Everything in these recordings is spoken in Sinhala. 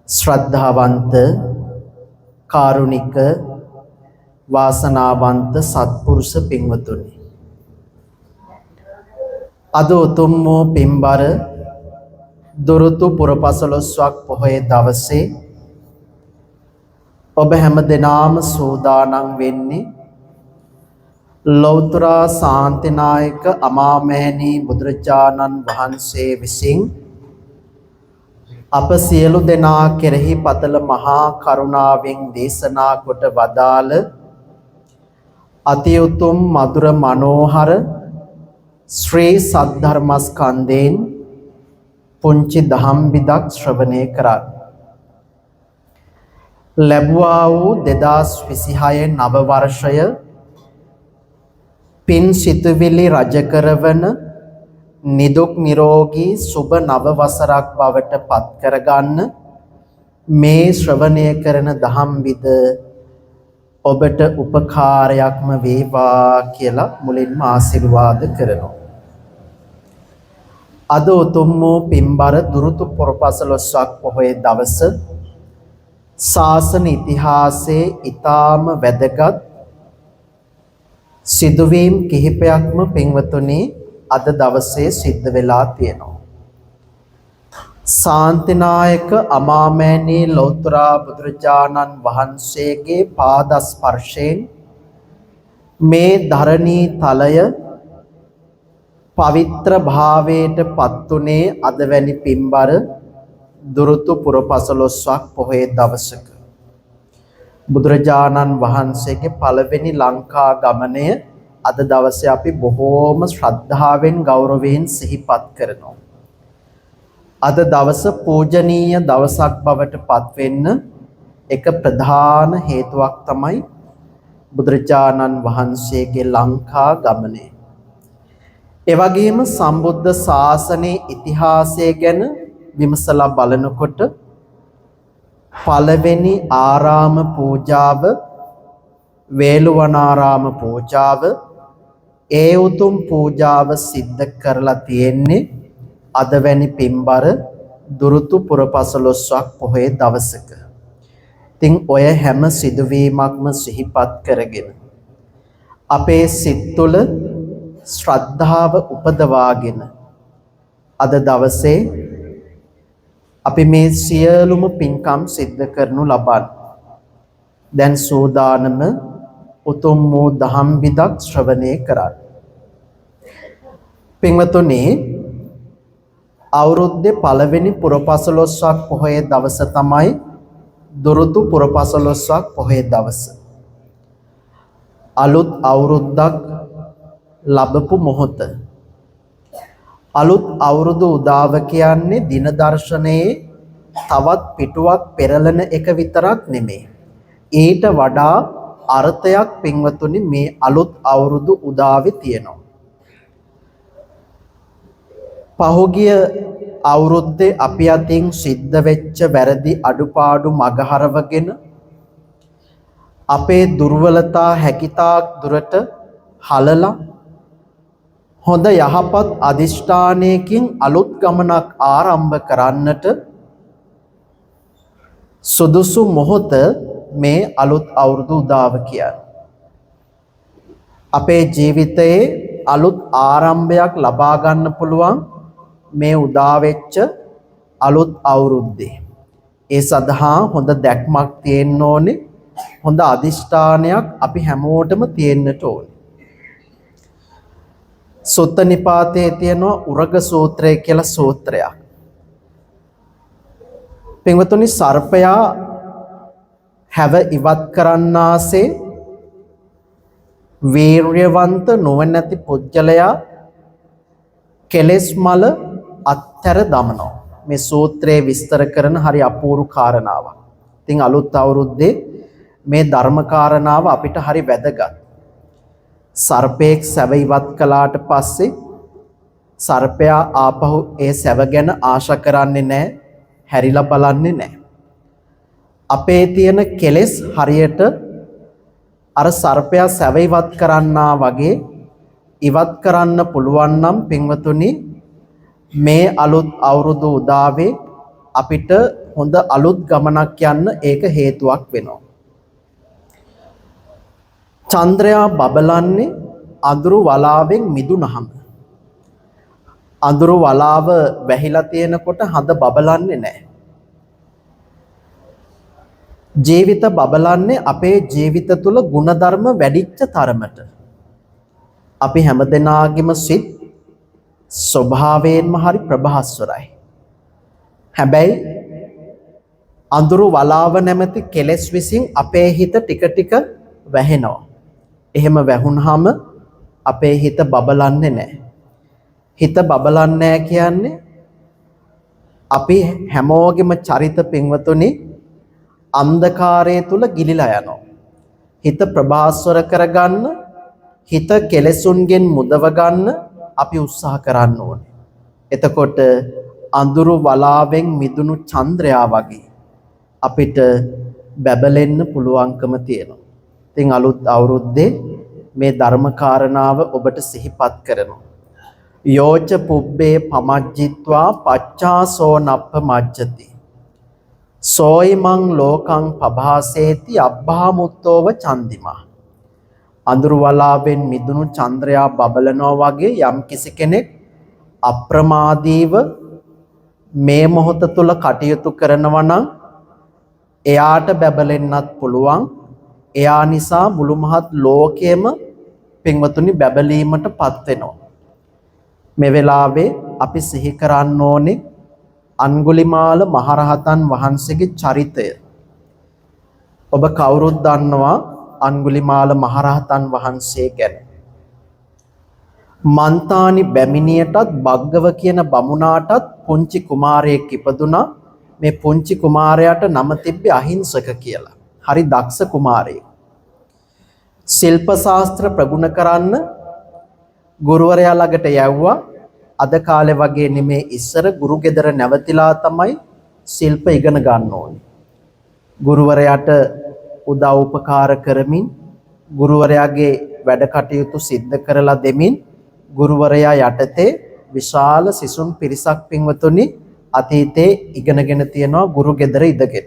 ශ්‍රද්ධාවන්ත කාරුණික වාසනාවන්ත සත්පුරුෂ පින්වතුනි, අද උතුම් වූ පින්බර දොරටු පුරපසළොස්වක් පොහොය දවසේ ඔබ හැම දෙනාම සූදානම් වෙන්නේ ලෞතර ශාන්තිනායක අමාමෑණී බුදුරජාණන් වහන්සේ විසින් අප සියලු දෙනා කෙරෙහි පතල මහා කරුණාවෙන් දේශනා කොට වදාළ අති උතුම් මధుර මනෝහර ශ්‍රී සද්ධර්මස්කන්ධයෙන් පුංචි දහම් බිදක් ශ්‍රවණය කරා. ලැබුවා වූ 2026 නව වර්ෂය පින් සිතුවිලි රජ කරවන නිදුක් නිරෝගී සුබ නව වසරක් බවට පත් කරගන්න මේ ශ්‍රවණය කරන දහම් බිද ඔබට උපකාරයක්ම වේවා කියලා මුලින්ම ආශිර්වාද කරනවා. අද උතුම් වූ පින්බර දුරුතු පුරපසළොස්වක් පොහොය දවස ශාසන ඉතිහාසයේ ඊටාම වැදගත් සිදුවීම් කිහිපයක්ම පින්වතුනි අද දවසේ සිද්ධ වෙලා තියෙනවා. ශාන්තිනායක අමාමෑණී ලෞතර බුදුරජාණන් වහන්සේගේ පාද ස්පර්ශයෙන් මේ ධරණී තලය පවිත්‍ර භාවයට පත්ුනේ අද වැනි පින්බර දුරුතු පුරපසළොස්වක් පොහොය දවසක. බුදුරජාණන් වහන්සේගේ පළවෙනි ලංකා ගමනය අද දවසේ අපි බොහෝම ශ්‍රද්ධාවෙන් ගෞරවයෙන් සිහිපත් කරනවා. අද දවස පූජනීය දවසක් බවට පත්වෙන්න එක ප්‍රධාන හේතුවක් තමයි බුදුරජාණන් වහන්සේගේ ලංකා ගමනය. එවැගේම සම්බුද්ධ ශාසනයේ ඉතිහාසය ගැන විමසලා බලනකොට පළවෙනි ආරාම පූජාව වේළුවනාරාම පූජාව ඒ උතුම් පූජාව සිද්ධ කරලා තියෙන්නේ අද වැනි පින්බර දුරුතු පුරපසළොස්වක් පොහොය දවසක. ඉතින් ඔය හැම සිදුවීමක්ම සිහිපත් කරගෙන අපේ සිත් තුළ ශ්‍රද්ධාව උපදවාගෙන අද දවසේ අපි මේ සියලුම පින්කම් සිද්ධ කරනු ලබන දැන් සූදානම උතුම් වූ දහම් බිදක් ශ්‍රවණය කරන්න. පින්වතුනි, අවුරුද්දේ පළවෙනි පුරපසළොස්වක් පොහොය දවස තමයි දුරුතු පුරපසළොස්වක් පොහොය දවස. අලුත් අවුරුද්දක් ලැබපු මොහොත. අලුත් අවුරුදු උදාව කියන්නේ දින දර්ශනයේ තවත් පිටුවක් පෙරලන එක විතරක් නෙමෙයි. ඊට වඩා අර්ථයක් පින්වතුනි මේ අලුත් අවුරුදු උදාවේ තියෙනවා. පහුගිය අවුරුද්දේ අපි අතින් සිද්ධ වෙච්ච වැරදි අඩුපාඩු මගහරවගෙන අපේ දුර්වලතා හැකිතාක් දුරට හලලා හොඳ යහපත් අදිෂ්ඨානයකින් අලුත් ගමනක් ආරම්භ කරන්නට සුදුසු මොහොත මේ අලුත් අවුරුදු උදාව කියන්නේ. අපේ ජීවිතයේ අලුත් ආරම්භයක් ලබා ගන්න පුළුවන් මේ උදා වෙච්ච අලුත් අවුරුද්දේ. ඒ සඳහා හොඳ දැක්මක් තියෙන්න ඕනේ. හොඳ අදිෂ්ඨානයක් අපි හැමෝටම තියෙන්නට ඕනේ. සුත්ත නිපාතයේ තියෙනවා උරග සූත්‍රය කියලා සූත්‍රයක්. පින්වතුනි, සර්පයා හැව ඉවත් කරන්නාසේ වීර්යවන්ත නොවනැති පුජ්‍යලයා කෙලෙස් මල අත්තර දමනවා. මේ සූත්‍රයේ විස්තර කරන හරි අපූර්ව කාරණාවක්. ඉතින් අලුත් අවුරුද්දේ මේ ධර්ම කාරණාව අපිට හරි වැදගත්. සර්පයෙක් සැව ඉවත් කළාට පස්සේ සර්පයා ආපහු ඒ සැව ගැන ආශා කරන්නේ නැහැ, හැරිලා බලන්නේ නැහැ. අපේ තියෙන කෙලෙස් හරියට අර සර්පයා සැව ඉවත් කරන්නා වගේ ඉවත් කරන්න පුළුවන් නම් පින්වතුනි මේ අලුත් අවුරුදු උදාවේ අපිට හොඳ අලුත් ගමනක් යන්න ඒක හේතුවක් වෙනවා. චන්ද්‍රයා බබලන්නේ අඳුරු වලාවෙන් මිදුනහම. අඳුරු වලාව වැහිලා තියෙනකොට හඳ බබලන්නේ නැහැ. ජීවිත බබලන්නේ අපේ ජීවිත තුළ ಗುಣධර්ම වැඩිච්ච තරමට. අපි හැමදෙනාගේම සිත් ස්වභාවයෙන්ම හරි ප්‍රභාස්වරයි. හැබැයි අඳුරු වලාව නැමැති කෙලෙස් විසින් අපේ හිත ටික ටික වැහෙනවා. එහෙම වැහුනහම අපේ හිත බබලන්නේ නැහැ. හිත බබලන්නේ නැහැ කියන්නේ අපි හැමෝගෙම චරිත පින්වතුනි අන්ධකාරය තුල ගිලිලා යනවා. හිත ප්‍රභාස්වර කරගන්න, හිත කෙලෙසුන්ගෙන් මුදව ගන්න අපි උත්සාහ කරන්න ඕනේ. එතකොට අඳුරු වලාවෙන් මිදුණු චන්ද්‍රයා වගේ අපිට බැබලෙන්න පුළුවන්කම තියෙනවා. ඉතින් අලුත් අවුරුද්දේ මේ ධර්ම කාරණාව ඔබට සිහිපත් කරනවා. යෝච පුබ්බේ පමජ්ජිත්වා පච්චාසෝ නප්ප මජ්ජති. සෝයිමං ලෝකං පභාසේති අබ්බාමුත්තෝව චන්දිමා. අඳුරු වලාවෙන් මිදුණු චන්ද්‍රයා බබලනවා වගේ යම් කිසි කෙනෙක් අප්‍රමාදීව මේ මොහොත තුල කටයුතු කරනවා නම් එයාට බැබලෙන්නත් පුළුවන්. එයා නිසා මුළු මහත් ලෝකෙම පින්වතුනි බැබලීමටපත් වෙනවා. මේ වෙලාවේ අපි සිහි කරන්න ඕනේ අංගුලිමාල මහරහතන් වහන්සේගේ චරිතය. ඔබ කවුරුත් දන්නවා අංගුලිමාල මහරහතන් වහන්සේ ගැන. මන්තානි බැමිණියටත් බග්ගව කියන බමුණාටත් පුංචි කුමාරයෙක් ඉපදුනා. මේ පුංචි කුමාරයාට නම තිබ්බේ අහිංසක කියලා. හරි දක්ෂ කුමාරයෙක්. ශිල්ප ශාස්ත්‍ර ප්‍රගුණ කරන්න ගුරුවරයා ළඟට යවුවා. අද කාලේ වගේ නෙමේ ඉස්සර ගුරු ගෙදර නැවතිලා තමයි ශිල්ප ඉගෙන ගන්න ඕනේ. ගුරුවරයාට උදව් උපකාර කරමින් ගුරුවරයාගේ වැඩ කටයුතු සිද්ධ කරලා දෙමින් ගුරුවරයා යටතේ විශාල සිසුන් පිරිසක් පින්වතුනි අතීතේ ඉගෙනගෙන තියෙනවා ගුරු ගෙදර ඉඳගෙන.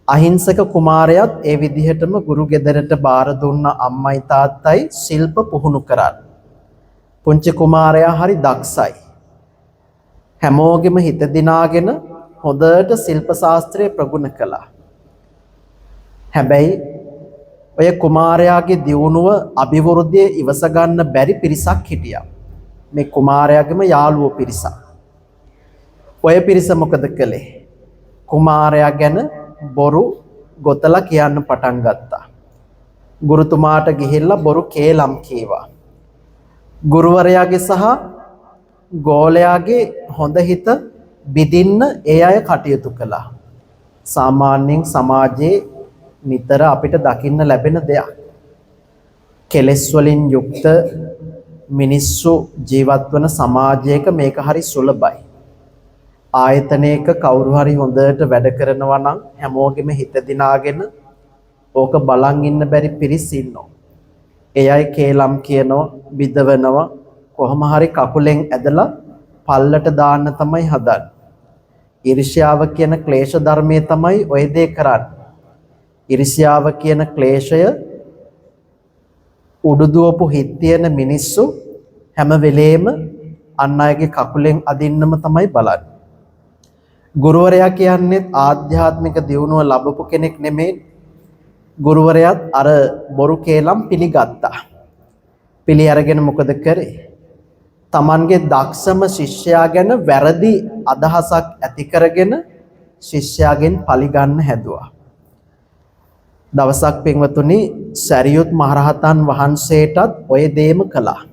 අහිංසක කුමාරයාත් ඒ විදිහටම ගුරු ගෙදරට බාර දුන්න අම්මයි තාත්තයි ශිල්ප පුහුණු කරා. පුංචි කුමාරයා හරි දක්ෂයි. හැමෝගෙම හිත දිනාගෙන හොඳට ශිල්ප ශාස්ත්‍රය ප්‍රගුණ කළා. හැබැයි ඔය කුමාරයාගේ දියුණුව අභිවෘද්ධිය ඉවස ගන්න බැරි පිරිසක් හිටියා. මේ කුමාරයාගේම යාළුවෝ පිරිසක්. ඔය පිරිස මොකද කළේ? කුමාරයා ගැන බොරු ගොතලා කියන්න පටන් ගත්තා. ගුරුතුමාට ගිහිල්ලා බොරු කේලම් කීවා. ගුරුවරයාගේ සහ ගෝලයාගේ හොඳ හිත බිඳින්න ඒ අය කටයුතු කළා. සාමාන්‍යයෙන් සමාජයේ නිතර අපිට දකින්න ලැබෙන දෙයක්. කෙලෙස් වලින් යුක්ත මිනිස්සු ජීවත් වන සමාජයක මේක හරි සුලභයි. ආයතනයක කවුරු හරි හොඳට වැඩ කරනවා නම් හැමෝගෙම හිත දිනාගෙන ඕක බලන් ඉන්න බැරි පිරිස් ඉන්නවා. ඒ අය කේලම් කියනවා, බිදවනවා, කොහොම හරි කකුලෙන් ඇදලා පල්ලට දාන්න තමයි හදන්නේ. ඊර්ෂ්‍යාව කියන ක්ලේශ ධර්මයේ තමයි ඔය දේ කරන්නේ. ඊර්ෂ්‍යාව කියන ක්ලේශය උඩුදුවපු හිත් තියෙන මිනිස්සු හැම වෙලේම අන් අයගේ කකුලෙන් අදින්නම තමයි බලන්නේ. ගුරුවරයා කියන්නේ ආධ්‍යාත්මික දියුණුව ලැබපු කෙනෙක් නෙමෙයි. ගුරුවරයාත් අර බොරු කේලම් පිළිගත්තා. පිළි අරගෙන මොකද කරේ? Tamanගේ දක්ෂම ශිෂ්‍යයා ගැන වැරදි අදහසක් ඇති කරගෙන ශිෂ්‍යයාගෙන් පලි ගන්න හැදුවා. දවසක් පින්වතුනි සරියුත් මහරහතන් වහන්සේටත් ඔය දේම කළා.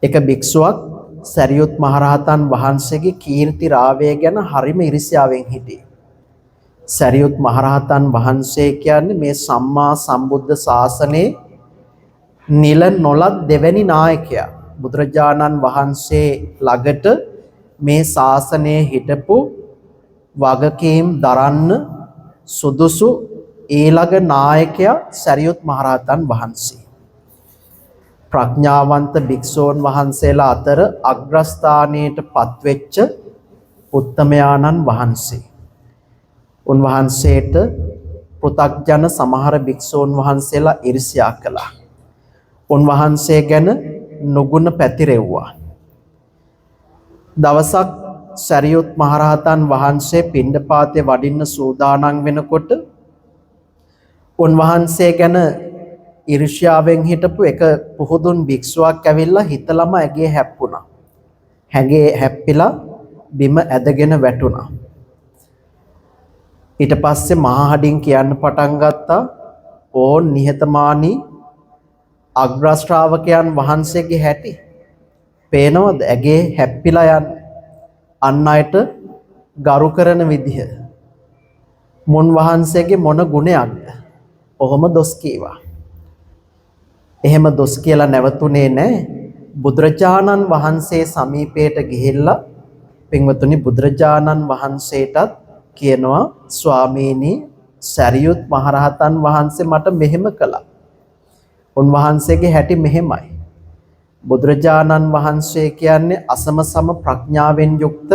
එක භික්ෂුවක් සරියුත් මහරහතන් වහන්සේගේ කීර්ති රාවය ගැන හරිම ඉරිසියාවෙන් හිටියේ. සරියුත් මහරහතන් වහන්සේ කියන්නේ මේ සම්මා සම්බුද්ධ ශාසනයේ නිල නොලත් දෙවැනි නායකයා. බුදුරජාණන් වහන්සේ ළඟට මේ ශාසනයේ හිටපු වගකීම් දරන්න සුදුසු ඊළඟ නායකයා සරියුත් මහරහතන් වහන්සේ. ප්‍රඥාවන්ත භික්ෂූන් වහන්සේලා අතර අග්‍රස්ථානයට පත්වෙච්ච උත්තමයාණන් වහන්සේ. උන්වහන්සේට පෘථග්ජන සමහර භික්ෂූන් වහන්සේලා ඊර්ෂ්‍යා කළා. උන්වහන්සේ ගැන නුගුණ පැතිරෙව්වා. දවසක් සරියුත් මහරහතන් වහන්සේ පිණ්ඩපාතේ වඩින්න සූදානම් වෙනකොට උන්වහන්සේ ගැන ඊර්ෂ්‍යාවෙන් හිටපු එක පුහුදුන් භික්ෂුවක් ඇවිල්ලා හිතලම ඇගේ හැප්පුණා. හැගේ හැප්පිලා බිම ඇදගෙන වැටුණා. ඊට පස්සේ මහා හඩින් කියන්න පටන් ගත්තා ඕන් නිහතමානී අග්‍ර ශ්‍රාවකයන් වහන්සේගේ හැටි. පේනවද ඇගේ හැප්පිලා යන අන් අයට ගරු කරන විදිහ. මුන් වහන්සේගේ මොන ගුණයක්ද? ඔහොම දොස් කීවා. එහෙම දොස් කියලා නැවතුනේ නැහැ. බුදුරජාණන් වහන්සේ සමීපයට ගිහිල්ලා පින්වතුනි බුදුරජාණන් වහන්සේටත් කියනවා ස්වාමීනි සරියුත් මහරහතන් වහන්සේ මට මෙහෙම කළා. උන්වහන්සේගේ හැටි මෙහෙමයි. බුදුරජාණන් වහන්සේ කියන්නේ අසම සම ප්‍රඥාවෙන් යුක්ත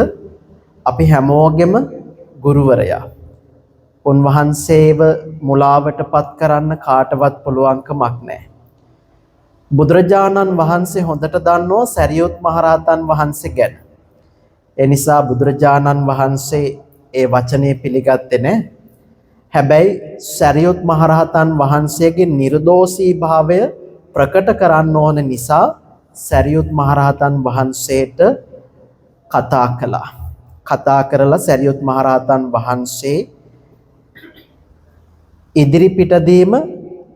අපි හැමෝගෙම ගුරුවරයා. උන්වහන්සේව මුලාවටපත් කරන්න කාටවත් පුළුවන්කමක් නැහැ. බුදුරජාණන් වහන්සේ හොඳට දන්නවා සරියුත් මහරහතන් වහන්සේ ගැන. ඒ නිසා බුදුරජාණන් වහන්සේ ඒ වචනේ පිළිගත්තේ නැහැ. හැබැයි සරියුත් මහරහතන් වහන්සේගේ නිර්දෝෂී භාවය ප්‍රකට කරන්න ඕන නිසා සරියුත් මහරහතන් වහන්සේට කතා කළා. කතා කරලා සරියුත් මහරහතන් වහන්සේ ඉදිරි පිටදීම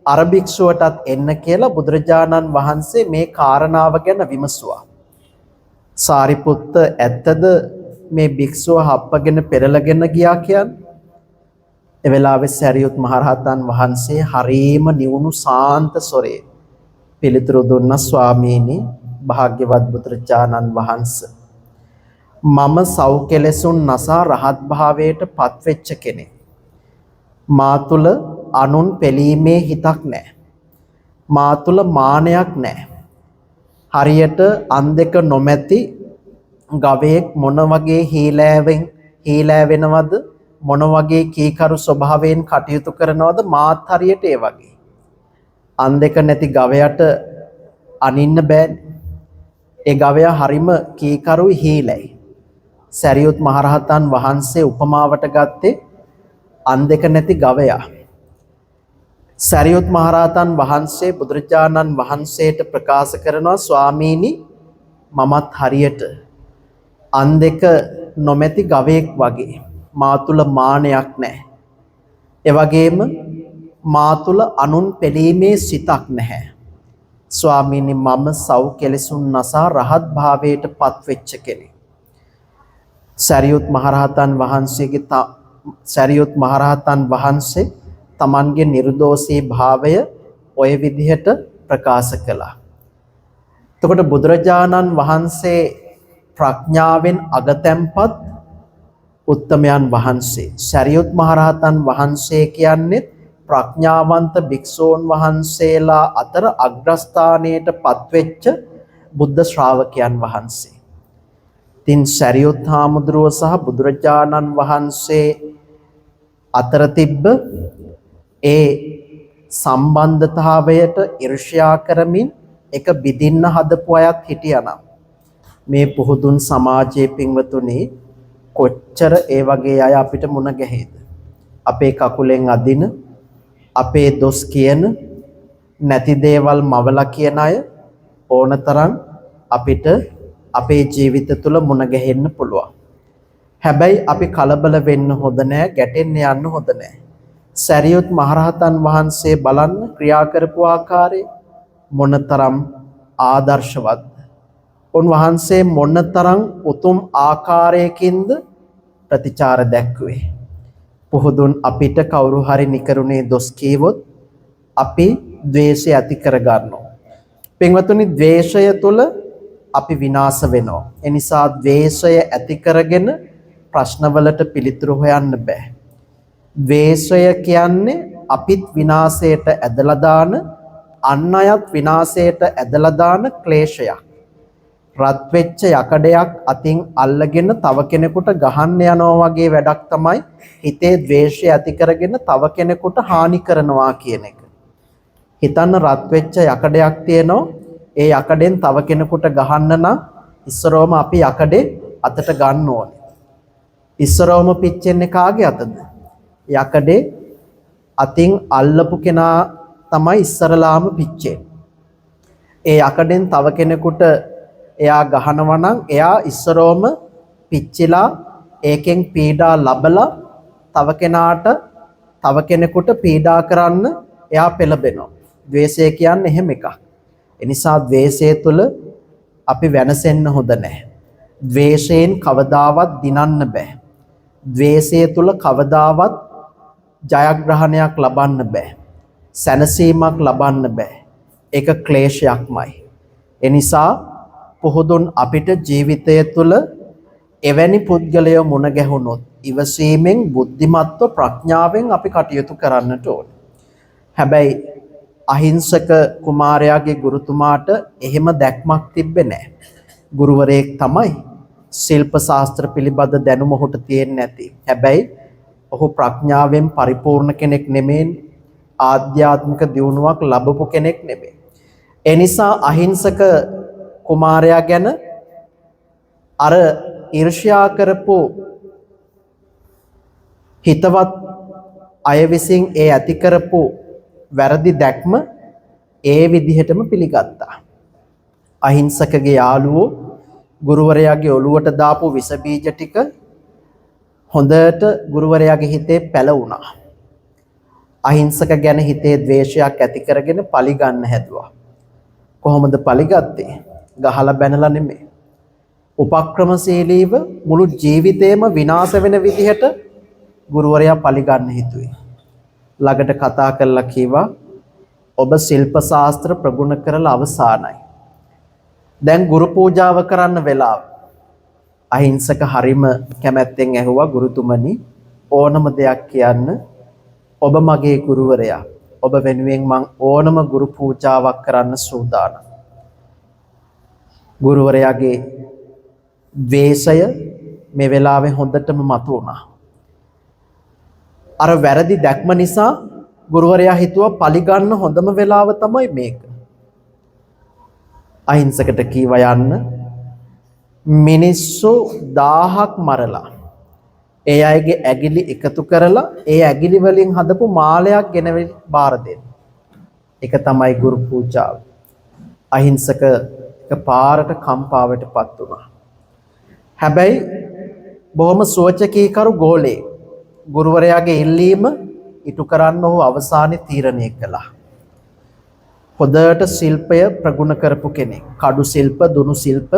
අර භික්ෂුවටත් එන්න කියලා බුදුරජාණන් වහන්සේ මේ කාරණාව ගැන විමසුවා. සාරිපුත්ත ඇත්තද මේ භික්ෂුව හප්පගෙන පෙරලගෙන ගියා කියන්නේ? ඒ වෙලාවේ සරියුත් මහරහතන් වහන්සේ හරීම නිවුණු සාන්ත ස්වරේ පිළිතුරු දුන්නා ස්වාමීනි භාග්‍යවත් බුදුරජාණන් වහන්සේ මම සව් කෙලෙසුන් නසා රහත් භාවයට පත්වෙච්ච කෙනෙක්. මා තුල අනුන් පෙලීමේ හිතක් නැහැ. මා තුල මානයක් නැහැ. හරියට අන් දෙක නොමැති ගවයෙක් මොන වගේ හීලෑ වෙනවද මොන වගේ කීකරු ස්වභාවයෙන් කටයුතු කරනවද මාත් හරියට ඒ වගේ. අන් දෙක නැති ගවයට අනින්න බෑනේ. ඒ ගවයා හරිම කීකරුයි හීලයි. සරියුත් මහරහතන් වහන්සේ උපමාවට ගත්තේ අන් දෙක නැති ගවයා. සරියුත් මහරහතන් වහන්සේ බුදුරජාණන් වහන්සේට ප්‍රකාශ කරනවා ස්වාමීනි මමත් හරියට අන් දෙක නොමැති ගවයෙක් වගේ. මා තුල මානයක් නැහැ. ඒ වගේම මා තුල අනුන් පෙළීමේ සිතක් නැහැ. ස්වාමීනි මම සව් කෙලෙසුන් නසා රහත් භාවයට පත්වෙච්ච කෙනෙක්. සරියුත් මහරහතන් වහන්සේ තමන්ගේ නිර්දෝෂී භාවය ඔය විදිහට ප්‍රකාශ කළා. එතකොට බුදුරජාණන් වහන්සේ ප්‍රඥාවෙන් අගතැන්පත් උත්තමයන් වහන්සේ. සරියුත් මහරහතන් වහන්සේ කියන්නේ ප්‍රඥාවන්ත භික්ෂූන් වහන්සේලා අතර අග්‍රස්ථානයට පත්වෙච්ච බුද්ධ ශ්‍රාවකයන් වහන්සේ. තින් සරියුත් හාමුදුරුව සහ බුදුරජාණන් වහන්සේ අතර තිබ්බ ඒ සම්බන්ධතාවයට ඊර්ෂ්‍යා කරමින් එක බිදින්න හදපු අයත් හිටියානම් මේ පුහුදුන් සමාජයේ පින්වතුනි කොච්චර ඒ වගේ අය අපිට මුණ ගැහෙයිද? අපේ කකුලෙන් අදින, අපේ දොස් කියන, නැති දේවල් මවලා කියන අය ඕනතරම් අපිට අපේ ජීවිත තුළ මුණ ගැහෙන්න පුළුවන්. හැබැයි අපි කලබල වෙන්න හොඳ නැහැ, ගැටෙන්න යන්න හොඳ නැහැ. සරියුත් මහරහතන් වහන්සේ බලන්න ක්‍රියා කරපු ආකාරය මොනතරම් ආදර්ශවත්ද? උන්වහන්සේ මොනතරම් උතුම් ආකාරයකින්ද ප්‍රතිචාර දැක්ුවේ? පුහුදුන් අපිට කවුරු හරි නිකරුණේ දොස් කීවොත් අපි ද්වේෂය ඇති කර ගන්නවා. පින්වතුනි ද්වේෂය තුළ අපි විනාශ වෙනවා. ඒ නිසා ද්වේෂය ඇති කරගෙන ප්‍රශ්නවලට පිළිතුරු හොයන්න බෑ. ද්වේෂය කියන්නේ අපිත් විනාශයට ඇදලා දාන, අන් අයත් විනාශයට ඇදලා දාන ක්ලේශයක්. රත් වෙච්ච යකඩයක් අතින් අල්ලගෙන තව කෙනෙකුට ගහන්න යනවා වගේ වැඩක් තමයි හිතේ ද්වේෂය ඇති කරගෙන තව කෙනෙකුට හානි කරනවා කියන එක. හිතන්න රත් වෙච්ච යකඩයක් තියෙනවා. ඒ යකඩෙන් තව කෙනෙකුට ගහන්න නම් ඉස්සරවම අපි යකඩේ අතට ගන්න ඕනේ. ඉස්සරවම පිච්චෙන්නේ කාගේ අතද? යකඩේ අතින් අල්ලපු කෙනා තමයි ඉස්සරලාම පිච්චෙන්නේ. ඒ යකඩෙන් තව කෙනෙකුට එයා ගහනවා නම් එයා ඉස්සරවම පිච්චිලා ඒකෙන් පීඩා ලබලා තව කෙනෙකුට පීඩා කරන්න එයා පෙළඹෙනවා. ද්වේෂය කියන්නේ එහෙම එකක්. ඒ නිසා ද්වේෂය තුළ අපි වෙනසෙන්න හොඳ නැහැ. ද්වේෂයෙන් කවදාවත් දිනන්න බෑ. ද්වේෂය තුළ කවදාවත් ජයග්‍රහණයක් ලබන්න බෑ. සැනසීමක් ලබන්න බෑ. ඒක ක්ලේශයක්මයි. ඒ නිසා පොහොදුන් අපිට ජීවිතය තුළ එවැනි පුද්ගලයෝ මුණ ගැහුණොත් ඉවසීමෙන් බුද්ධිමත්ව ප්‍රඥාවෙන් අපි කටයුතු කරන්නට ඕනේ. හැබැයි අහිංසක කුමාරයාගේ ගුරුතුමාට එහෙම දැක්මක් තිබ්බේ නැහැ. ගුරුවරයෙක් තමයි. ශිල්ප ශාස්ත්‍ර පිළිබඳ දැනුම ඔහුට තියෙන්නේ නැති. හැබැයි ඔහු ප්‍රඥාවෙන් පරිපූර්ණ කෙනෙක් නෙමෙයි. ආධ්‍යාත්මික දියුණුවක් ලැබපු කෙනෙක් නෙමෙයි. ඒ නිසා අහිංසක කුමාරයා ගැන අර ඊර්ෂ්‍යා කරපු හිතවත් අය විසින් ඒ ඇති කරපු වැරදි දැක්ම ඒ විදිහටම පිළිගත්තා. අහිංසකගේ යාළුවෝ ගුරුවරයාගේ ඔළුවට දාපු විස බීජ ටික හොඳට ගුරුවරයාගේ හිතේ පැලවුණා. අහිංසක ගැන හිතේ ද්වේෂයක් ඇති කරගෙන පලි ගන්න හැදුවා. කොහොමද පලි ගත්තේ? ගහලා බැනලා නෙමෙයි. උපක්‍රමශීලීව මුළු ජීවිතේම විනාශ වෙන විදිහට ගුරුවරයා පලි ගන්න හිතුවේ. ළඟට කතා කරලා කිව්වා ඔබ ශිල්ප ශාස්ත්‍ර ප්‍රගුණ කරලා අවසానයි. දැන් ගුරු පූජාව කරන්න වෙලාව. අහිංසක හරිම කැමැත්තෙන් ඇහුවා ගුරුතුමනි ඕනම දෙයක් කියන්න. ඔබ මගේ ගුරුවරයා. ඔබ වෙනුවෙන් මං ඕනම ගුරු පූජාවක් කරන්න සූදානම්. ගුරුවරයාගේ ද්වේෂය මේ වෙලාවේ හොඳටම මතුවුණා. අර වැරදි දැක්ම නිසා ගුරුවරයා හිතුවා පලි ගන්න හොඳම වෙලාව තමයි මේක. අහිංසකට කීවා යන්න. මිනිස්සු 1000ක් මරලා ඒ අයගේ ඇගිලි එකතු කරලා ඒ ඇගිලි වලින් හදපු මාලයක් ගෙනවිලි බාර දෙන්න. ඒක තමයි ගුරු පූජාව. අහිංසක පාරට කම්පාවටපත් වුණා. හැබැයි බොහොම සෝචකීකරු ගෝලේ ගුරුවරයාගේ ඉල්ලීම ඉටු කරන්න ඔහු අවසානයේ තීරණය කළා. හොඳට ශිල්පය ප්‍රගුණ කරපු කෙනෙක්. කඩු ශිල්ප, දුනු ශිල්ප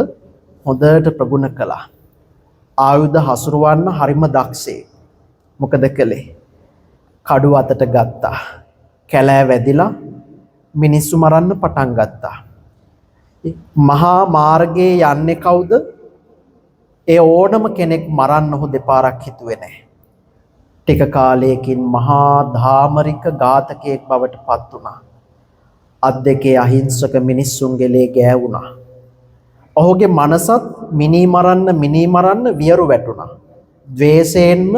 හොඳට ප්‍රගුණ කළා. ආයුධ හසුරවන්න හරිම දක්ෂේ. මොකද කළේ? කඩු අතට ගත්තා. කැලෑ වැදිලා මිනිස්සු මරන්න පටන් ගත්තා. මහා මාර්ගයේ යන්නේ කවුද? ඒ ඕනම කෙනෙක් මරන්න ඔහු දෙපාරක් හිතුවේ නැහැ. ටික කාලයකින් මහා ධාමරික ඝාතකයෙක් බවට පත් වුණා. අත් දෙකේ අහිංසක මිනිස්සුන්ගේ ලේ ගෑවුණා. ඔහුගේ මනසත් මිනී මරන්න වියරු වැටුණා. ද්වේෂයෙන්ම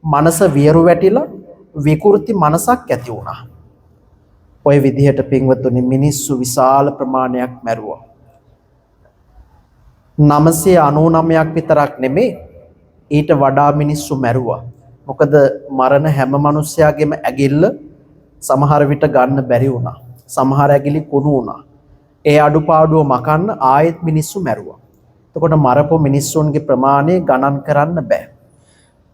මනස වියරු වැටිලා විකෘති මනසක් ඇති වුණා. ඔය විදිහට පින්වතුනි මිනිස්සු විශාල ප්‍රමාණයක් මැරුවා. 999ක් විතරක් නෙමෙයි ඊට වඩා මිනිස්සු මැරුවා. මොකද මරණ හැම මිනිස්යාගේම ඇගිල්ල සමහර විට ගන්න බැරි වුණා. සමහර ඇගිලි කුණු වුණා. ඒ අඩුපාඩුව මකන්න ආයෙත් මිනිස්සු මැරුවා. එතකොට මරපු මිනිස්සුන්ගේ ප්‍රමාණය ගණන් කරන්න බෑ.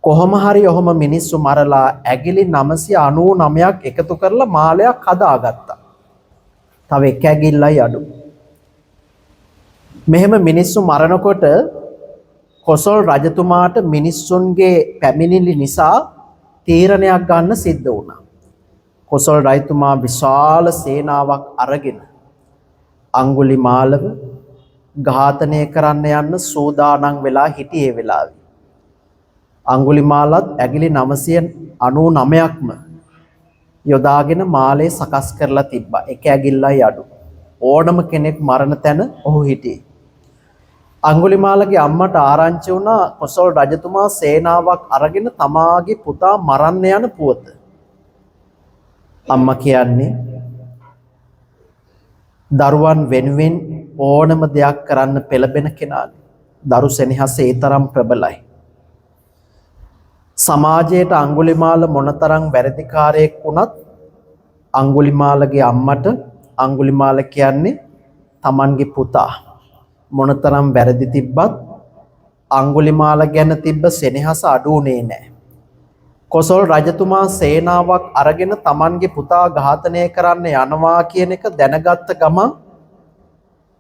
කොහොම හරි ඔහොම මිනිස්සු මරලා ඇගිලි 999ක් එකතු කරලා මාලයක් හදාගත්තා. තව එක ඇගිල්ලයි අඩු. මෙහෙම මිනිස්සු මරනකොට කොසල් රජතුමාට මිනිස්සුන්ගේ පැමිණිලි නිසා තීරණයක් ගන්න සිද්ධ වුණා. කොසල් රජතුමා විශාල සේනාවක් අරගෙන අඟුලිමාලව ඝාතනය කරන්න යන්න සූදානම් වෙලා හිටියේ වෙලාවේ. අඟුලිමාලත් ඇගිලි 999ක්ම යොදාගෙන මාලේ සකස් කරලා තිබ්බා. එක ඇගිල්ලයි අඩු. ඕනම කෙනෙක් මරණ තැන ඔහු හිටියේ. අඟුලිමාලගේ අම්මට ආරංචි වුණා කොසල් රජතුමා සේනාවක් අරගෙන තමාගේ පුතා මරන්න යන පුවත. අම්මා කියන්නේ දරුවන් වෙනුවෙන් ඕනම දෙයක් කරන්න පෙළඹෙන කෙනානේ. දරු සෙනෙහස ඒ තරම් ප්‍රබලයි. සමාජයට අඟුලිමාල මොනතරම් වැරදිකාරයෙක් වුණත් අඟුලිමාලගේ අම්මට අඟුලිමාල කියන්නේ තමන්ගේ පුතා. මොනතරම් වැරදි තිබ්බත් අඟුලිමාල ගැන තිබ්බ සෙනෙහස අඩු වුණේ නැහැ. කොසල් රජතුමා සේනාවක් අරගෙන තමන්ගේ පුතා ඝාතනය කරන්න යනවා කියන එක දැනගත්ත ගමන්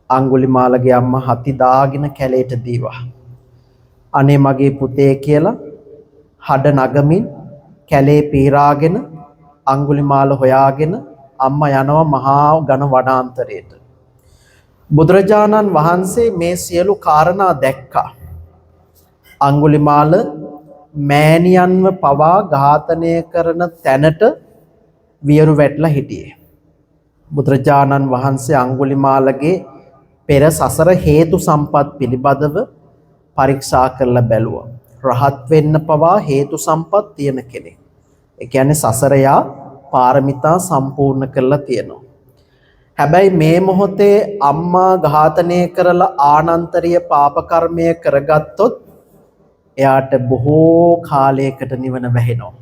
අඟුලිමාලගේ අම්මා හති දාගෙන කැලේට දීවා. අනේ මගේ පුතේ කියලා හඩ නගමින් කැලේ පීරාගෙන අඟුලිමාල හොයාගෙන අම්මා යනවා මහා ඝන වනාන්තරයට. බුදුරජාණන් වහන්සේ මේ සියලු කාරණා දැක්කා. අඟුලිමාල මෑණියන්ව පවා ඝාතනය කරන තැනට වියරු වැටලා හිටියේ. බුදුරජාණන් වහන්සේ අඟුලිමාලගේ පෙර සසර හේතු සම්පත් පිළිබඳව පරීක්ෂා කරලා බැලුවා. රහත් වෙන්න පවා හේතු සම්පත් තියෙන කෙනෙක්. ඒ කියන්නේ සසර යා පාරමිතා සම්පූර්ණ කරලා තියෙනවා. හැබැයි මේ මොහොතේ අම්මා ඝාතනය කරලා ආනන්තරීය පාප කර්මය කරගත්තොත් එයාට බොහෝ කාලයකට නිවන වැහෙනවා.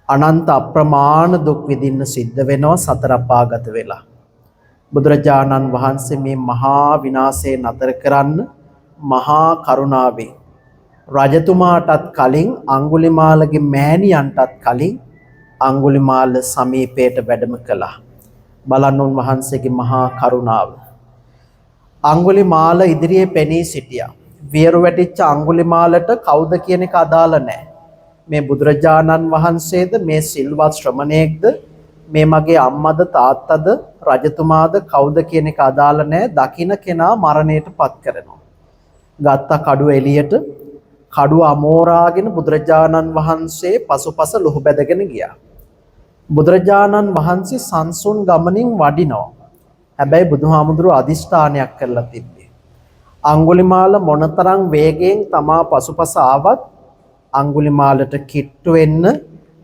අනන්ත අප්‍රමාණ දුක් විඳින්න සිද්ධ වෙනවා සතර අපාගත වෙලා. බුදුරජාණන් වහන්සේ මේ මහා විනාශය නතර කරන්න මහා කරුණාවෙන් රජතුමාටත් කලින් අඟුලිමාලගේ මෑණියන්ටත් කලින් අඟුලිමාල සමීපයට වැඩම කළා. බලන්න උන්වහන්සේගේ මහා කරුණාව. අඟුලිමාල ඉදිරියේ පෙනී සිටියා. වියරු වැටිච්ච අඟුලිමාලට කවුද කියන එක අදාළ නැහැ. මේ බුදුරජාණන් වහන්සේද මේ සිල්වත් ශ්‍රමණයෙක්ද මේ මගේ අම්මද තාත්තද රජතුමාද කවුද කියන එක අදාළ නැහැ. දකින්න කෙනා මරණයට පත් කරනවා. ගත්ත කඩුව එළියට කඩුව අමෝරාගෙන බුදුරජාණන් වහන්සේ පසුපස ලුහු බැදගෙන ගියා. බුදුරජාණන් වහන්සේ සංසුන් ගමනින් වඩිනවා. හැබැයි බුදුහාමුදුරුවෝ අදිෂ්ඨානයක් කරලා තිබ්බේ. අඟුලිමාල මොනතරම් වේගයෙන් තමා පසුපස ආවත් අඟුලිමාලට කිට්ටු වෙන්න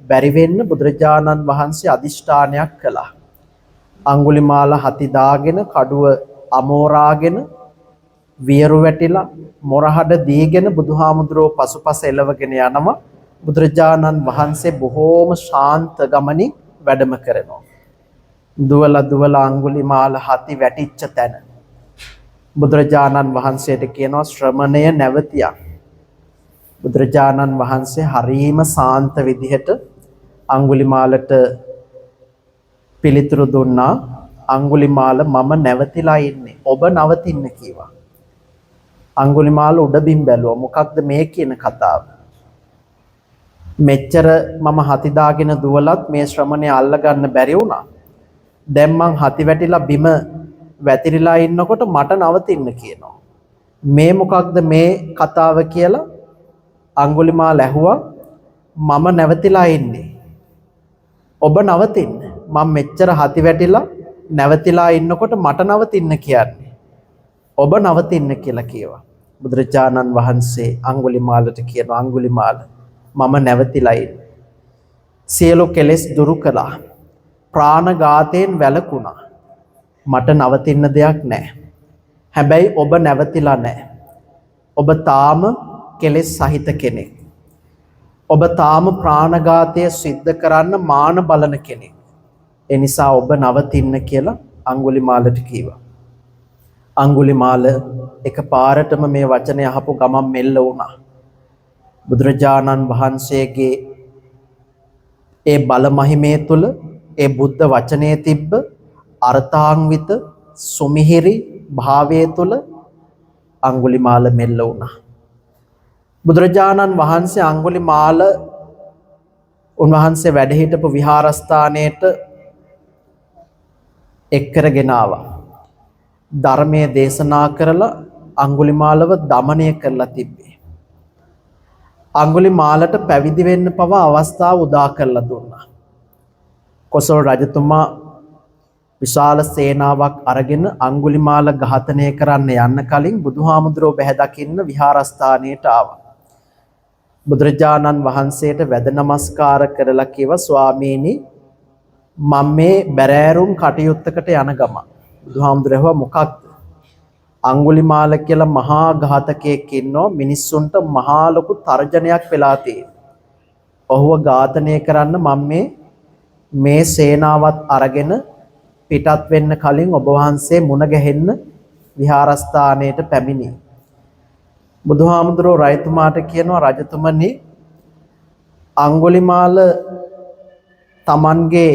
බැරි වෙන්න බුදුරජාණන් වහන්සේ අදිෂ්ඨානයක් කළා. අඟුලිමාල හති දාගෙන කඩුව අමෝරාගෙන වියරු වැටිලා මොරහඩ දීගෙන බුදුහාමුදුරුවෝ පසුපස එළවගෙන යනවා. බුදුරජාණන් වහන්සේ බොහෝම ශාන්ත ගමනින් වැඩම කරනවා. දුවලා අඟුලිමාල හති වැටිච්ච තැන බුදුරජාණන් වහන්සේට කියනවා ශ්‍රමණය නැවතියා. බුදුරජාණන් වහන්සේ හරීම සාන්ත විදිහට අඟුලිමාලට පිළිතුරු දුන්නා. අඟුලිමාල මම නැවතිලා ඉන්නේ. ඔබ නවතින්න කීවා. අඟුලිමාල උඩබිම් බැලුවා. මොකක්ද මේ කියන කතාව? මෙච්චර මම හති දාගෙන දුවලත් මේ ශ්‍රමණය අල්ලගන්න බැරි වුණා. දැන් මං හති වැටිලා බිම වැතිරිලා ඉන්නකොට මට නවතින්න කියනවා. මේ මොකක්ද මේ කතාව කියලා අඟුලිමාල ඇහුවා. මම නැවතිලා ඉන්නේ. ඔබ නවතින්න. මම මෙච්චර හති වැටිලා නැවතිලා ඉන්නකොට මට නවතින්න කියන්නේ. ඔබ නවතින්න කියලා කියවා. බුදුරජාණන් වහන්සේ අඟුලිමාලට කියනවා අඟුලිමාල මම නැවතිලා ඉන්නේ. සියලු කෙලෙස් දුරු කළා. ප්‍රාණඝාතයෙන් වැළකුණා. මට නවතින්න දෙයක් නැහැ. හැබැයි ඔබ නැවතිලා නැහැ. ඔබ තාම කෙලෙස් සහිත කෙනෙක්. ඔබ තාම ප්‍රාණඝාතය සිද්ධ කරන්න මාන බලන කෙනෙක්. ඒ නිසා ඔබ නවතින්න කියලා අඟුලිමාලට කීවා. අඟුලිමාල එකපාරටම මේ වචනය අහපු ගමන් මෙල්ල වුණා. බුදුරජාණන් වහන්සේගේ ඒ බල මහිමේ තුල ඒ බුද්ධ වචනයේ තිබ්බ අර්ථාන්විත සුමිහිරි භාවයේ තුල අඟුලිමාල මෙල්ල වුණා. බුදුරජාණන් වහන්සේ අඟුලිමාල උන්වහන්සේ වැඩ හිටපු විහාරස්ථානයට එක්කරගෙන ආවා. ධර්මයේ දේශනා කරලා අඟුලිමාලව দমনය කරලා තිබ්බේ. අඟුලිමාලට පැවිදි වෙන්න පවා අවස්ථාව උදා කරලා දුන්නා. කොසල් රජතුමා විශාල සේනාවක් අරගෙන අඟුලිමාල ඝාතනය කරන්න යන්න කලින් බුදුහාමුදුරුවෝ බැහැ දකින්න විහාරස්ථානයට ආවා. බුදුරජාණන් වහන්සේට වැඳ නමස්කාර කරලා කිව්වා ස්වාමීනි මම මේ බැරෑරුම් කටයුත්තකට යන ගම. බුදුහාමුදුරුවෝ මොකක්ද? අඟුලිමාල කියලා මහා ඝාතකයෙක් ඉන්නෝ මිනිස්සුන්ට මහා ලොකු තර්ජනයක් වෙලා තියෙනවා. ඔහුව ඝාතනය කරන්න මම මේ සේනාවත් අරගෙන පිටත් වෙන්න කලින් ඔබ වහන්සේ මුණ ගැහෙන්න විහාරස්ථානයට පැමිණි. බුදුහාමුදුරුවෝ රජතුමාට කියනවා රජතුමනි අඟුලිමාල තමන්ගේ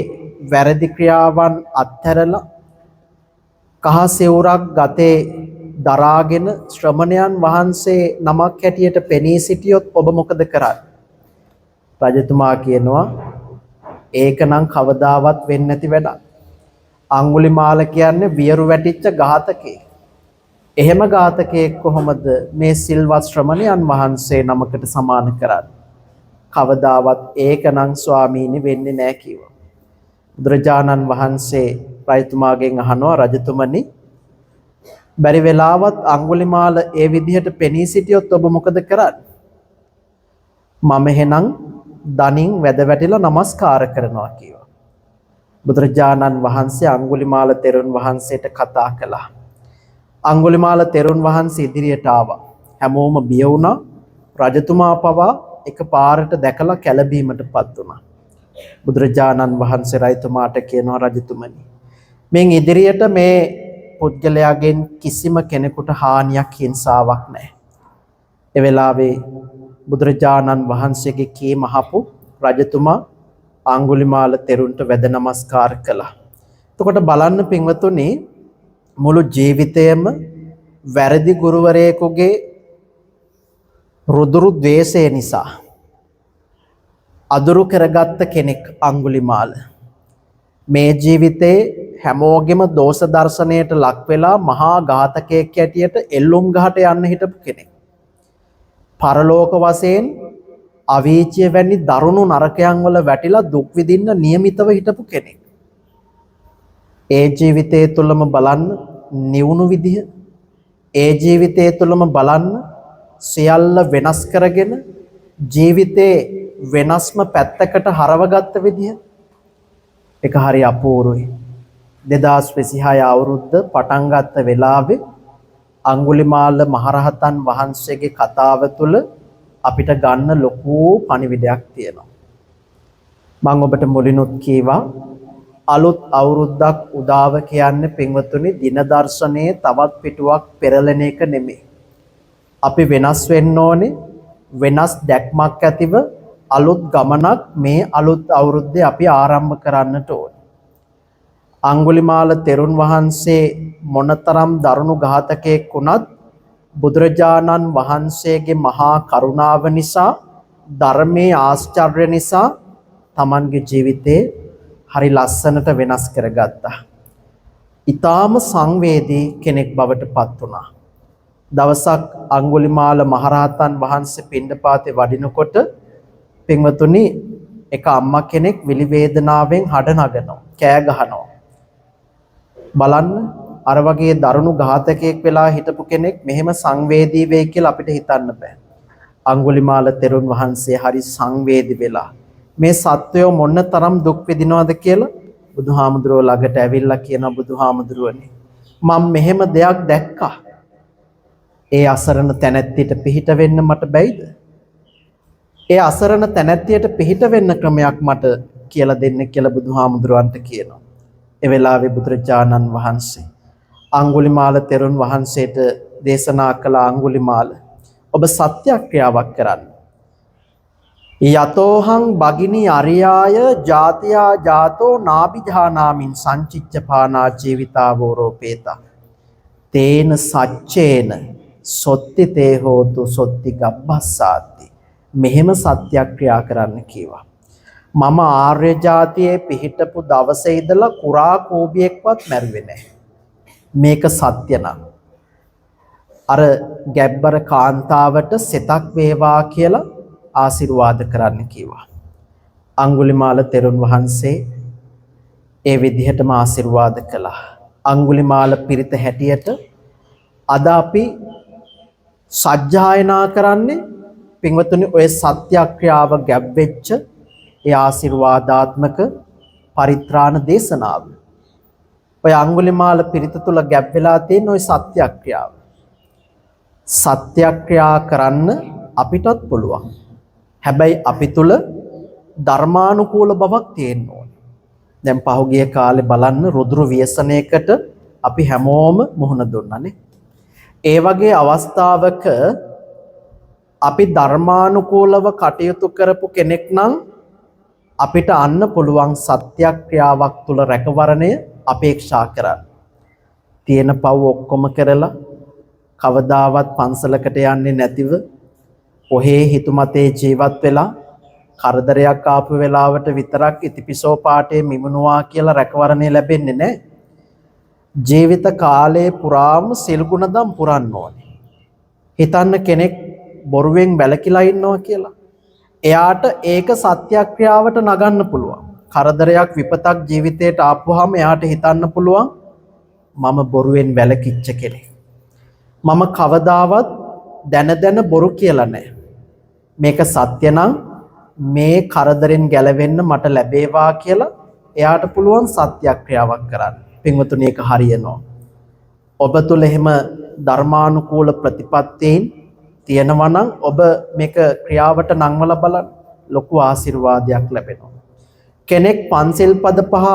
වැරදි ක්‍රියාවන් අත්හැරලා කහ සිවුරක් ගතේ දරාගෙන ශ්‍රමණයන් වහන්සේ නමක් හැටියට පෙනී සිටියොත් ඔබ මොකද කරන්නේ? රජතුමා කියනවා ඒකනම් කවදාවත් වෙන්නේ නැති වැඩක්. අඟුලිමාල කියන්නේ වියරු වැටිච්ච ඝාතකයෙක්. එහෙම ඝාතකයෙක් කොහොමද මේ සිල්වත් ශ්‍රමණයන් වහන්සේ නමකට සමාන කරන්නේ? කවදාවත් ඒකනම් ස්වාමීනි වෙන්නේ නැහැ කිව්වා. බුදුරජාණන් වහන්සේ රජතුමාගෙන් අහනවා රජතුමනි බැරි වෙලාවත් අඟුලිමාල ඒ විදිහට පෙනී සිටියොත් ඔබ මොකද කරන්නේ? මම එහෙනම් දනින් වැද වැටිලා නමස්කාර කරනවා කිව්වා. බුදුරජාණන් වහන්සේ අඟුලිමාල තෙරුන් වහන්සේට කතා කළා. අඟුලිමාල තෙරුන් වහන්සේ ඉදිරියට ආවා. හැමෝම බිය වුණා. රජතුමා පවා එකපාරට දැකලා කැළඹීමටපත් වුණා. බුදුරජාණන් වහන්සේ රජතුමාට කියනවා රජතුමනි මෙන් ඉදිරියට මේ පුද්ගලයාගෙන් කිසිම කෙනෙකුට හානියක් හිංසාවක් නැහැ. ඒ වෙලාවේ බුදුරජාණන් වහන්සේගේ කීම අහපු රජතුමා අඟුලිමාල තෙරුන්ට වැඳ නමස්කාර කළා. එතකොට බලන්න පින්වතුනි මුළු ජීවිතයම වැරදි ගුරුවරයෙකුගේ රුදුරු ද්වේෂය නිසා අදුරු කරගත්ත කෙනෙක් අඟුලිමාල. මේ ජීවිතේ හැමෝගෙම දෝෂ දර්ශනයට ලක් වෙලා මහා ඝාතකයෙක් හැටියට එල්ලුම් ගහට යන්න හිටපු කෙනෙක්. පරලෝක වශයෙන් අවීචිය වැනි දරුණු නරකයන් වල වැටිලා දුක් විඳින්න નિયમિતව හිටපු කෙනෙක්. ඒ ජීවිතයේ තුලම බලන්න නිවුණු විදිය, ඒ ජීවිතයේ තුලම බලන්න සියල්ල වෙනස් කරගෙන ජීවිතේ වෙනස්ම පැත්තකට හරවගත්ත විදිය ඒක හරි අපූර්වයි. 2026 අවුරුද්ද පටන් ගත්ත වෙලාවේ අඟුලිමාල මහරහතන් වහන්සේගේ කතාව තුළ අපිට ගන්න ලොකු පණිවිඩයක් තියෙනවා. මම ඔබට මුලිනුත් කීවා අලුත් අවුරුද්දක් උදාව කියන්නේ පින්වතුනි දින දර්ශනයේ තවත් පිටුවක් පෙරලෙන එක නෙමෙයි. අපි වෙනස් වෙන්න ඕනේ. වෙනස් දැක්මක් ඇතිව අලුත් ගමනක් මේ අලුත් අවුරුද්දේ අපි ආරම්භ කරන්නට ඕනේ. අඟුලිමාල තෙරුන් වහන්සේ මොනතරම් දරුණු ඝාතකයෙක් වුණත් බුදුරජාණන් වහන්සේගේ මහා කරුණාව නිසා ධර්මයේ ආශ්චර්ය නිසා Tamanගේ ජීවිතේ හරි ලස්සනට වෙනස් කරගත්තා. ඊටාම සංවේදී කෙනෙක් බවට පත් වුණා. දවසක් අඟුලිමාල මහරහතන් වහන්සේ පිණ්ඩපාතේ වඩිනකොට පින්වතුනි එක අම්මා කෙනෙක් විලි වේදනාවෙන් හඬ නගනවා, කෑ ගහනවා. බලන්න අර වගේ දරුණු ඝාතකයෙක් වෙලා හිටපු කෙනෙක් මෙහෙම සංවේදී වෙයි කියලා අපිට හිතන්න බෑ. අඟුලිමාල තෙරුන් වහන්සේ හරි සංවේදී වෙලා මේ සත්වයෝ මොන තරම් දුක් විඳිනවද කියලා බුදුහාමුදුරුවෝ ළඟට ඇවිල්ලා කියන බුදුහාමුදුරුවනේ මම මෙහෙම දෙයක් දැක්කා. ඒ අසරණ තැනැත්තියට පිහිට වෙන්න මට බැයිද? ඒ අසරණ තැනැත්තියට පිහිට වෙන්න ක්‍රමයක් මට කියලා දෙන්න කියලා බුදුහාමුදුරුවන්ට කියනවා. ඒ වෙලාවේ බුදුරජාණන් වහන්සේ අඟුලිමාල තෙරුන් වහන්සේට දේශනා කළ අඟුලිමාල ඔබ සත්‍යක්‍රියාවක් කරන්න. යතෝහං බගිනි අරියාය ජාතියා ජාතෝ නාබිජානාමින් සංචිච්ඡපානා ජීවිතාවෝරෝපේතා තේන සච්චේන සොත්ති තේ හෝතු සොත්ති ගබ්බස්සාති. මෙහෙම සත්‍යක්‍රියා කරන්න කීවා. මම ආර්ය ජාතියේ පිහිටපු දවසේ ඉඳලා කුරා කෝබියෙක්වත් මැරුවේ නැහැ. මේක සත්‍ය නම් අර ගැබ්බර කාන්තාවට සෙතක් වේවා කියලා ආශිර්වාද කරන්න කිව්වා. අඟුලිමාල තෙරුන් වහන්සේ ඒ විදිහටම ආශිර්වාද කළා. අඟුලිමාල පිරිත හැටියට අද අපි සජ්ජායනා කරන්නේ පින්වතුනි ඔය සත්‍යක්‍රියාව ගැබ් වෙච්ච ඒ ආශිර්වාදාත්මක පරිත්‍රාණ දේශනාව. ඔය අඟුලිමාල පිරිත තුල ගැබ් වෙලා තියෙන ඔය සත්‍යක්‍රියාව. සත්‍යක්‍රියා කරන්න අපිටත් පුළුවන්. හැබැයි අපි තුල ධර්මානුකූල බවක් තියෙන්න ඕනේ. දැන් පහුගිය කාලේ බලන්න රුධිර ව්‍යසනයකට අපි හැමෝම මුහුණ දුන්නානේ. ඒ වගේ අවස්ථාවක අපි ධර්මානුකූලව කටයුතු කරපු කෙනෙක් නම් අපිට අන්න පුළුවන් සත්‍යක්‍රියාවක් තුල රැකවරණය අපේක්ෂා කරන්න. තියෙන පව් ඔක්කොම කරලා කවදාවත් පන්සලකට යන්නේ නැතිව ඔහේ හිතුමතේ ජීවත් වෙලා කරදරයක් ආපු වෙලාවට විතරක් ඉතිපිසෝ පාඨයේ මිමුණුවා කියලා රැකවරණය ලැබෙන්නේ නැහැ. ජීවිත කාලේ පුරාම සිල් ගුණදම් පුරන්න ඕනේ. හිතන්න කෙනෙක් බොරුවෙන් වැළකීලා ඉන්නවා කියලා. එයාට ඒක සත්‍යක්‍රියාවට නගන්න පුළුවන්. කරදරයක් විපතක් ජීවිතේට ආපුවාම එයාට හිතන්න පුළුවන් මම බොරුවෙන් වැළකීච්ච කෙනෙක්. මම කවදාවත් දැන බොරු කියලා නැහැ. මේක සත්‍ය නම් මේ කරදරෙන් ගැලවෙන්න මට ලැබේවා කියලා එයාට පුළුවන් සත්‍යක්‍රියාවක් කරන්න. පින්වතුනි ඒක හරියනවා. ඔබ තුල එහෙම ධර්මානුකූල ප්‍රතිපත්තීන් තියෙනවා නම් ඔබ මේක ක්‍රියාවට නංවලා බලන්න ලොකු ආශිර්වාදයක් ලැබෙනවා. කෙනෙක් පන්සිල් පද පහ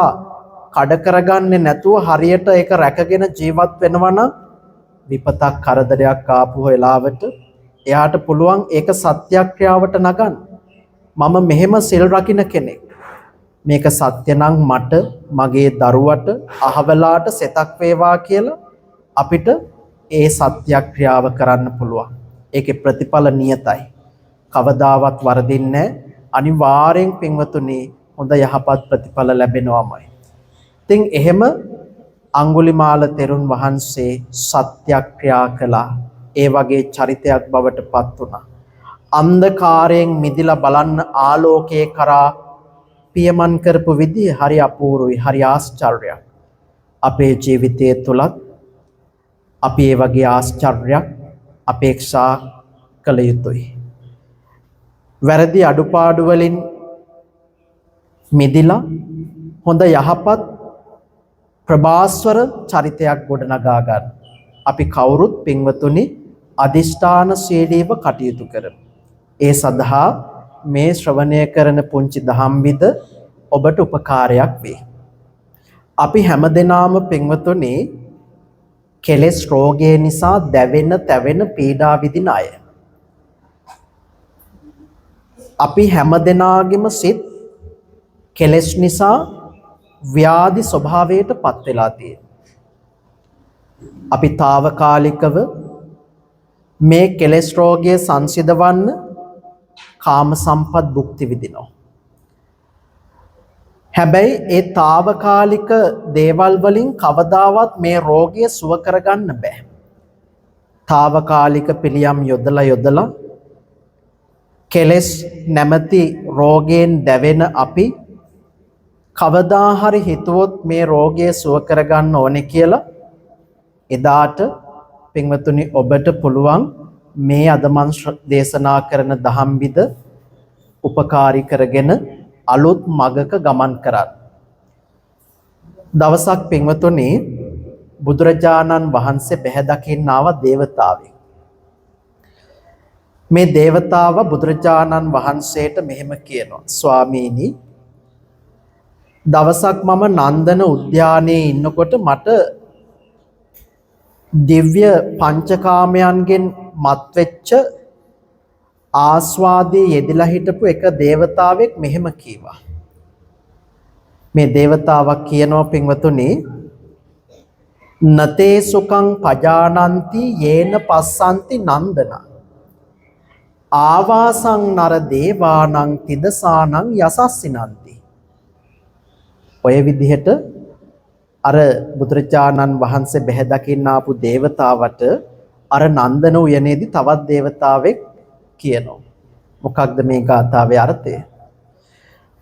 කඩ කරගන්නේ නැතුව හරියට ඒක රැකගෙන ජීවත් වෙනවා නම් විපතක් කරදරයක් ආපු වෙලාවට එයාට පුළුවන් ඒක සත්‍යක්‍රියාවට නගන්න. මම මෙහෙම සිල් රකින්න කෙනෙක්. මේක සත්‍ය නම් මට මගේ දරුවට අහවලාට සෙතක් වේවා කියලා අපිට ඒ සත්‍යක්‍රියාව කරන්න පුළුවන්. ඒකේ ප්‍රතිඵල නියතයි. කවදාවත් වරදින්නේ අනිවාර්යෙන් පින්වතුනි හොඳ යහපත් ප්‍රතිඵල ලැබෙනවාමයි. ඉතින් එහෙම අඟුලිමාල තෙරුන් වහන්සේ සත්‍යක්‍රියා කළා. ඒ වගේ චරිතයක් බවට පත් වුණා. අන්ධකාරයෙන් මිදිලා බලන්න ආලෝකයේ කරා පියමන් කරපු විදිය හරි අපූර්වයි, හරි ආශ්චර්යයක්. අපේ ජීවිතයේ තුලත් අපි ඒ වගේ ආශ්චර්යයක් අපේක්ෂා කළ යුතුයි. වැරදි අඩුපාඩු වලින් මිදිලා හොඳ යහපත් ප්‍රභාස්වර චරිතයක් ගොඩනගා ගන්න. අපි කවුරුත් පින්වතුනි අදිෂ්ඨානශීලීව කටයුතු කරමු. ඒ සඳහා මේ ශ්‍රවණය කරන පුංචි දහම් විද ඔබට උපකාරයක් වේ. අපි හැමදෙනාම පින්වතුනි කෙලෙස් රෝගය නිසා දැවෙන, තැවෙන, පීඩා විඳින අය. අපි හැමදෙනාගේම සිත් කෙලෙස් නිසා ව්‍යාධි ස්වභාවයට පත් වෙලා තියෙනවා. අපි తాවකාලිකව මේ කෙලෙස් රෝගය සංසිඳවන්න කාම සම්පත් භුක්ති විඳිනවා. හැබැයි ඒ తాවකාලික දේවල් වලින් කවදාවත් මේ රෝගය සුව කරගන්න බෑ. తాවකාලික පිළියම් යොදලා කෙලෙස් නැමැති රෝගයෙන් දැවෙන අපි කවදා හරි හිතුවොත් මේ රෝගය සුව කරගන්න ඕනේ කියලා එදාට පින්වතුනි ඔබට පුළුවන් මේ අද මන් දේශනා කරන දහම් විද උපකාරී කරගෙන අලුත් මගක ගමන් කරන්න. දවසක් පින්වතුනි බුදුරජාණන් වහන්සේ බැහැ දකින්න ආව දේවතාවෙක්. මේ දේවතාව බුදුරජාණන් වහන්සේට මෙහෙම කියනවා, ස්වාමීනි දවසක් මම නන්දන උද්‍යානයේ ඉන්නකොට මට දිව්‍ය පංචකාමයන්ගෙන් මත්වෙච්ච ආස්වාදයේ යෙදලා හිටපු එක දේවතාවෙක් මෙහෙම කීවා. මේ දේවතාවක් කියනවා පින්වතුනි නතේ සුඛං පජානಂತಿ යේන පස්සන්ති නන්දන ආවාසං නර දේවානං තිදසානං යසස්සිනන්ති. ඔය විදිහට අර බුදුරජාණන් වහන්සේ බැහැ දකින්න ආපු දේවතාවට අර නන්දන උයනේදී තවත් දේවතාවෙක් කියනවා. මොකක්ද මේ ගාථාවේ අර්ථය?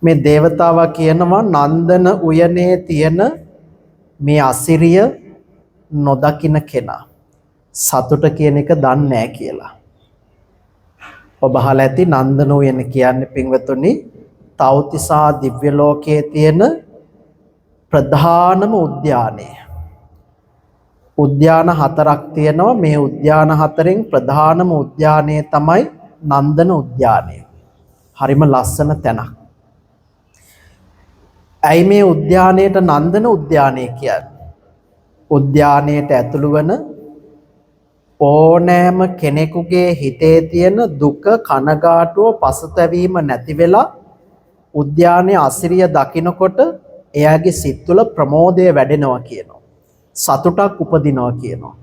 මේ දේවතාවා කියනවා නන්දන උයනේ තියෙන මේ අසිරිය නොදකින්න කෙනා සතුට කියන එක දන්නේ නැහැ කියලා. ඔබ අහලා ඇති නන්දන උයන කියන්නේ පින්වතුනි තව්තිසා දිව්‍ය ලෝකයේ තියෙන ප්‍රධානම උද්‍යානය. උද්‍යාන 4ක් තියෙනවා. මේ උද්‍යාන 4න් ප්‍රධානම උද්‍යානය තමයි නන්දන උද්‍යානය. හරිම ලස්සන තැනක්. ඇයි මේ උද්‍යානයට නන්දන උද්‍යානය කියන්නේ? උද්‍යානයට ඇතුළු වන ඕනෑම කෙනෙකුගේ හිතේ තියෙන දුක, කනගාටුව, පසුතැවීම නැති වෙලා උද්‍යානයේ අසිරිය දකින්නකොට එයාගේ සිත් තුළ ප්‍රමෝදය වැඩෙනවා කියනවා. සතුටක් උපදිනවා කියනවා.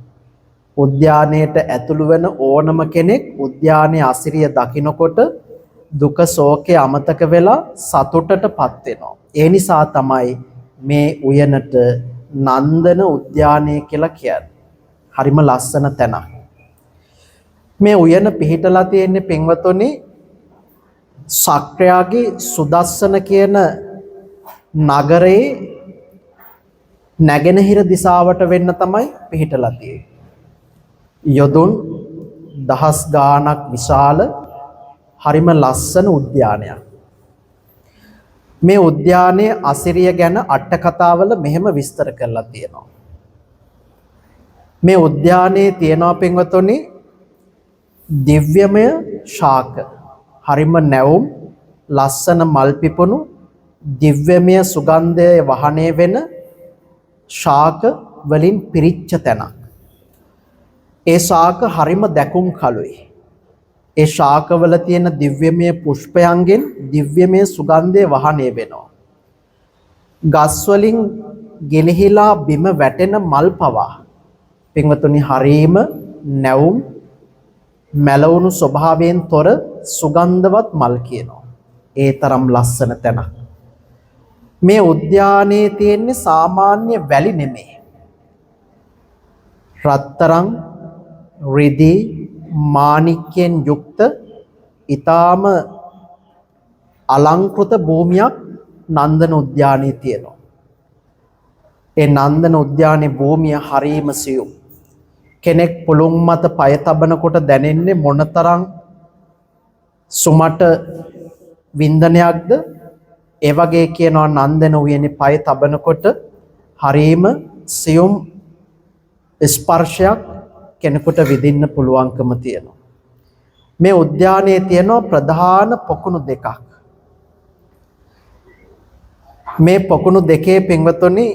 උද්‍යානයට ඇතුළු වෙන ඕනම කෙනෙක් උද්‍යානයේ අසිරිය දකින්නකොට දුක, ශෝකය අමතක වෙලා සතුටටපත් වෙනවා. ඒ නිසා තමයි මේ උයනට නන්දන උද්‍යානය කියලා කියන්නේ. හරිම ලස්සන තැනක්. මේ උයන පිහිටලා තියෙන්නේ පින්වතුනි ශක්‍රයාගේ සුදස්සන කියන නගරේ නැගෙනහිර දිශාවට වෙන්න තමයි පිහිටලා තියෙන්නේ. යොදුන් දහස් ගාණක් විශාල හරිම ලස්සන උද්‍යානයක්. මේ උද්‍යානයේ අසිරිය ගැන අට කතාවල මෙහෙම විස්තර කරලා තියෙනවා. මේ උද්‍යානයේ තියෙනවා පින්වතුනි දිව්‍යමය ශාක. හරිම නැවුම් ලස්සන මල් පිපුණු දිව්‍යමය සුගන්ධය වහණය වෙන ශාක වලින් පිරිච්ච තැනක්. ඒ ශාක හරිම දැකුම් කළුයි. ඒ ශාකවල තියෙන දිව්‍යමය පුෂ්පයන්ගෙන් දිව්‍යමය සුගන්ධය වහණය වෙනවා. ගස් වලින් ගෙලිහිලා බිම වැටෙන මල් පවා පින්වතුනි හරීම නැවුම් මැලවුණු ස්වභාවයෙන් තොර සුගන්ධවත් මල් කියනවා. ඒ තරම් ලස්සන තැනක්. මේ උද්‍යානයේ තියෙන්නේ සාමාන්‍ය වැලි නෙමෙයි. රත්තරන්, රිදී, මාණික්කෙන් යුක්ත ඊටාම අලංකෘත භූමියක් නන්දන උද්‍යානයේ තියෙනවා. ඒ නන්දන උද්‍යානයේ භූමිය හරීම සියුම්. කෙනෙක් පොළොන් මත පය තබනකොට දැනෙන්නේ මොනතරම් සුමට වින්දනයක්ද? ඒ වගේ කියනවා නන්දන උයනේ පය තබනකොට හරීම සියුම් ස්පර්ශයක් කෙනෙකුට විඳින්න පුළුවන්කම තියෙනවා. මේ උද්‍යානයේ තියෙනවා ප්‍රධාන පොකුණු දෙකක්. මේ පොකුණු දෙකේ පින්වතුනි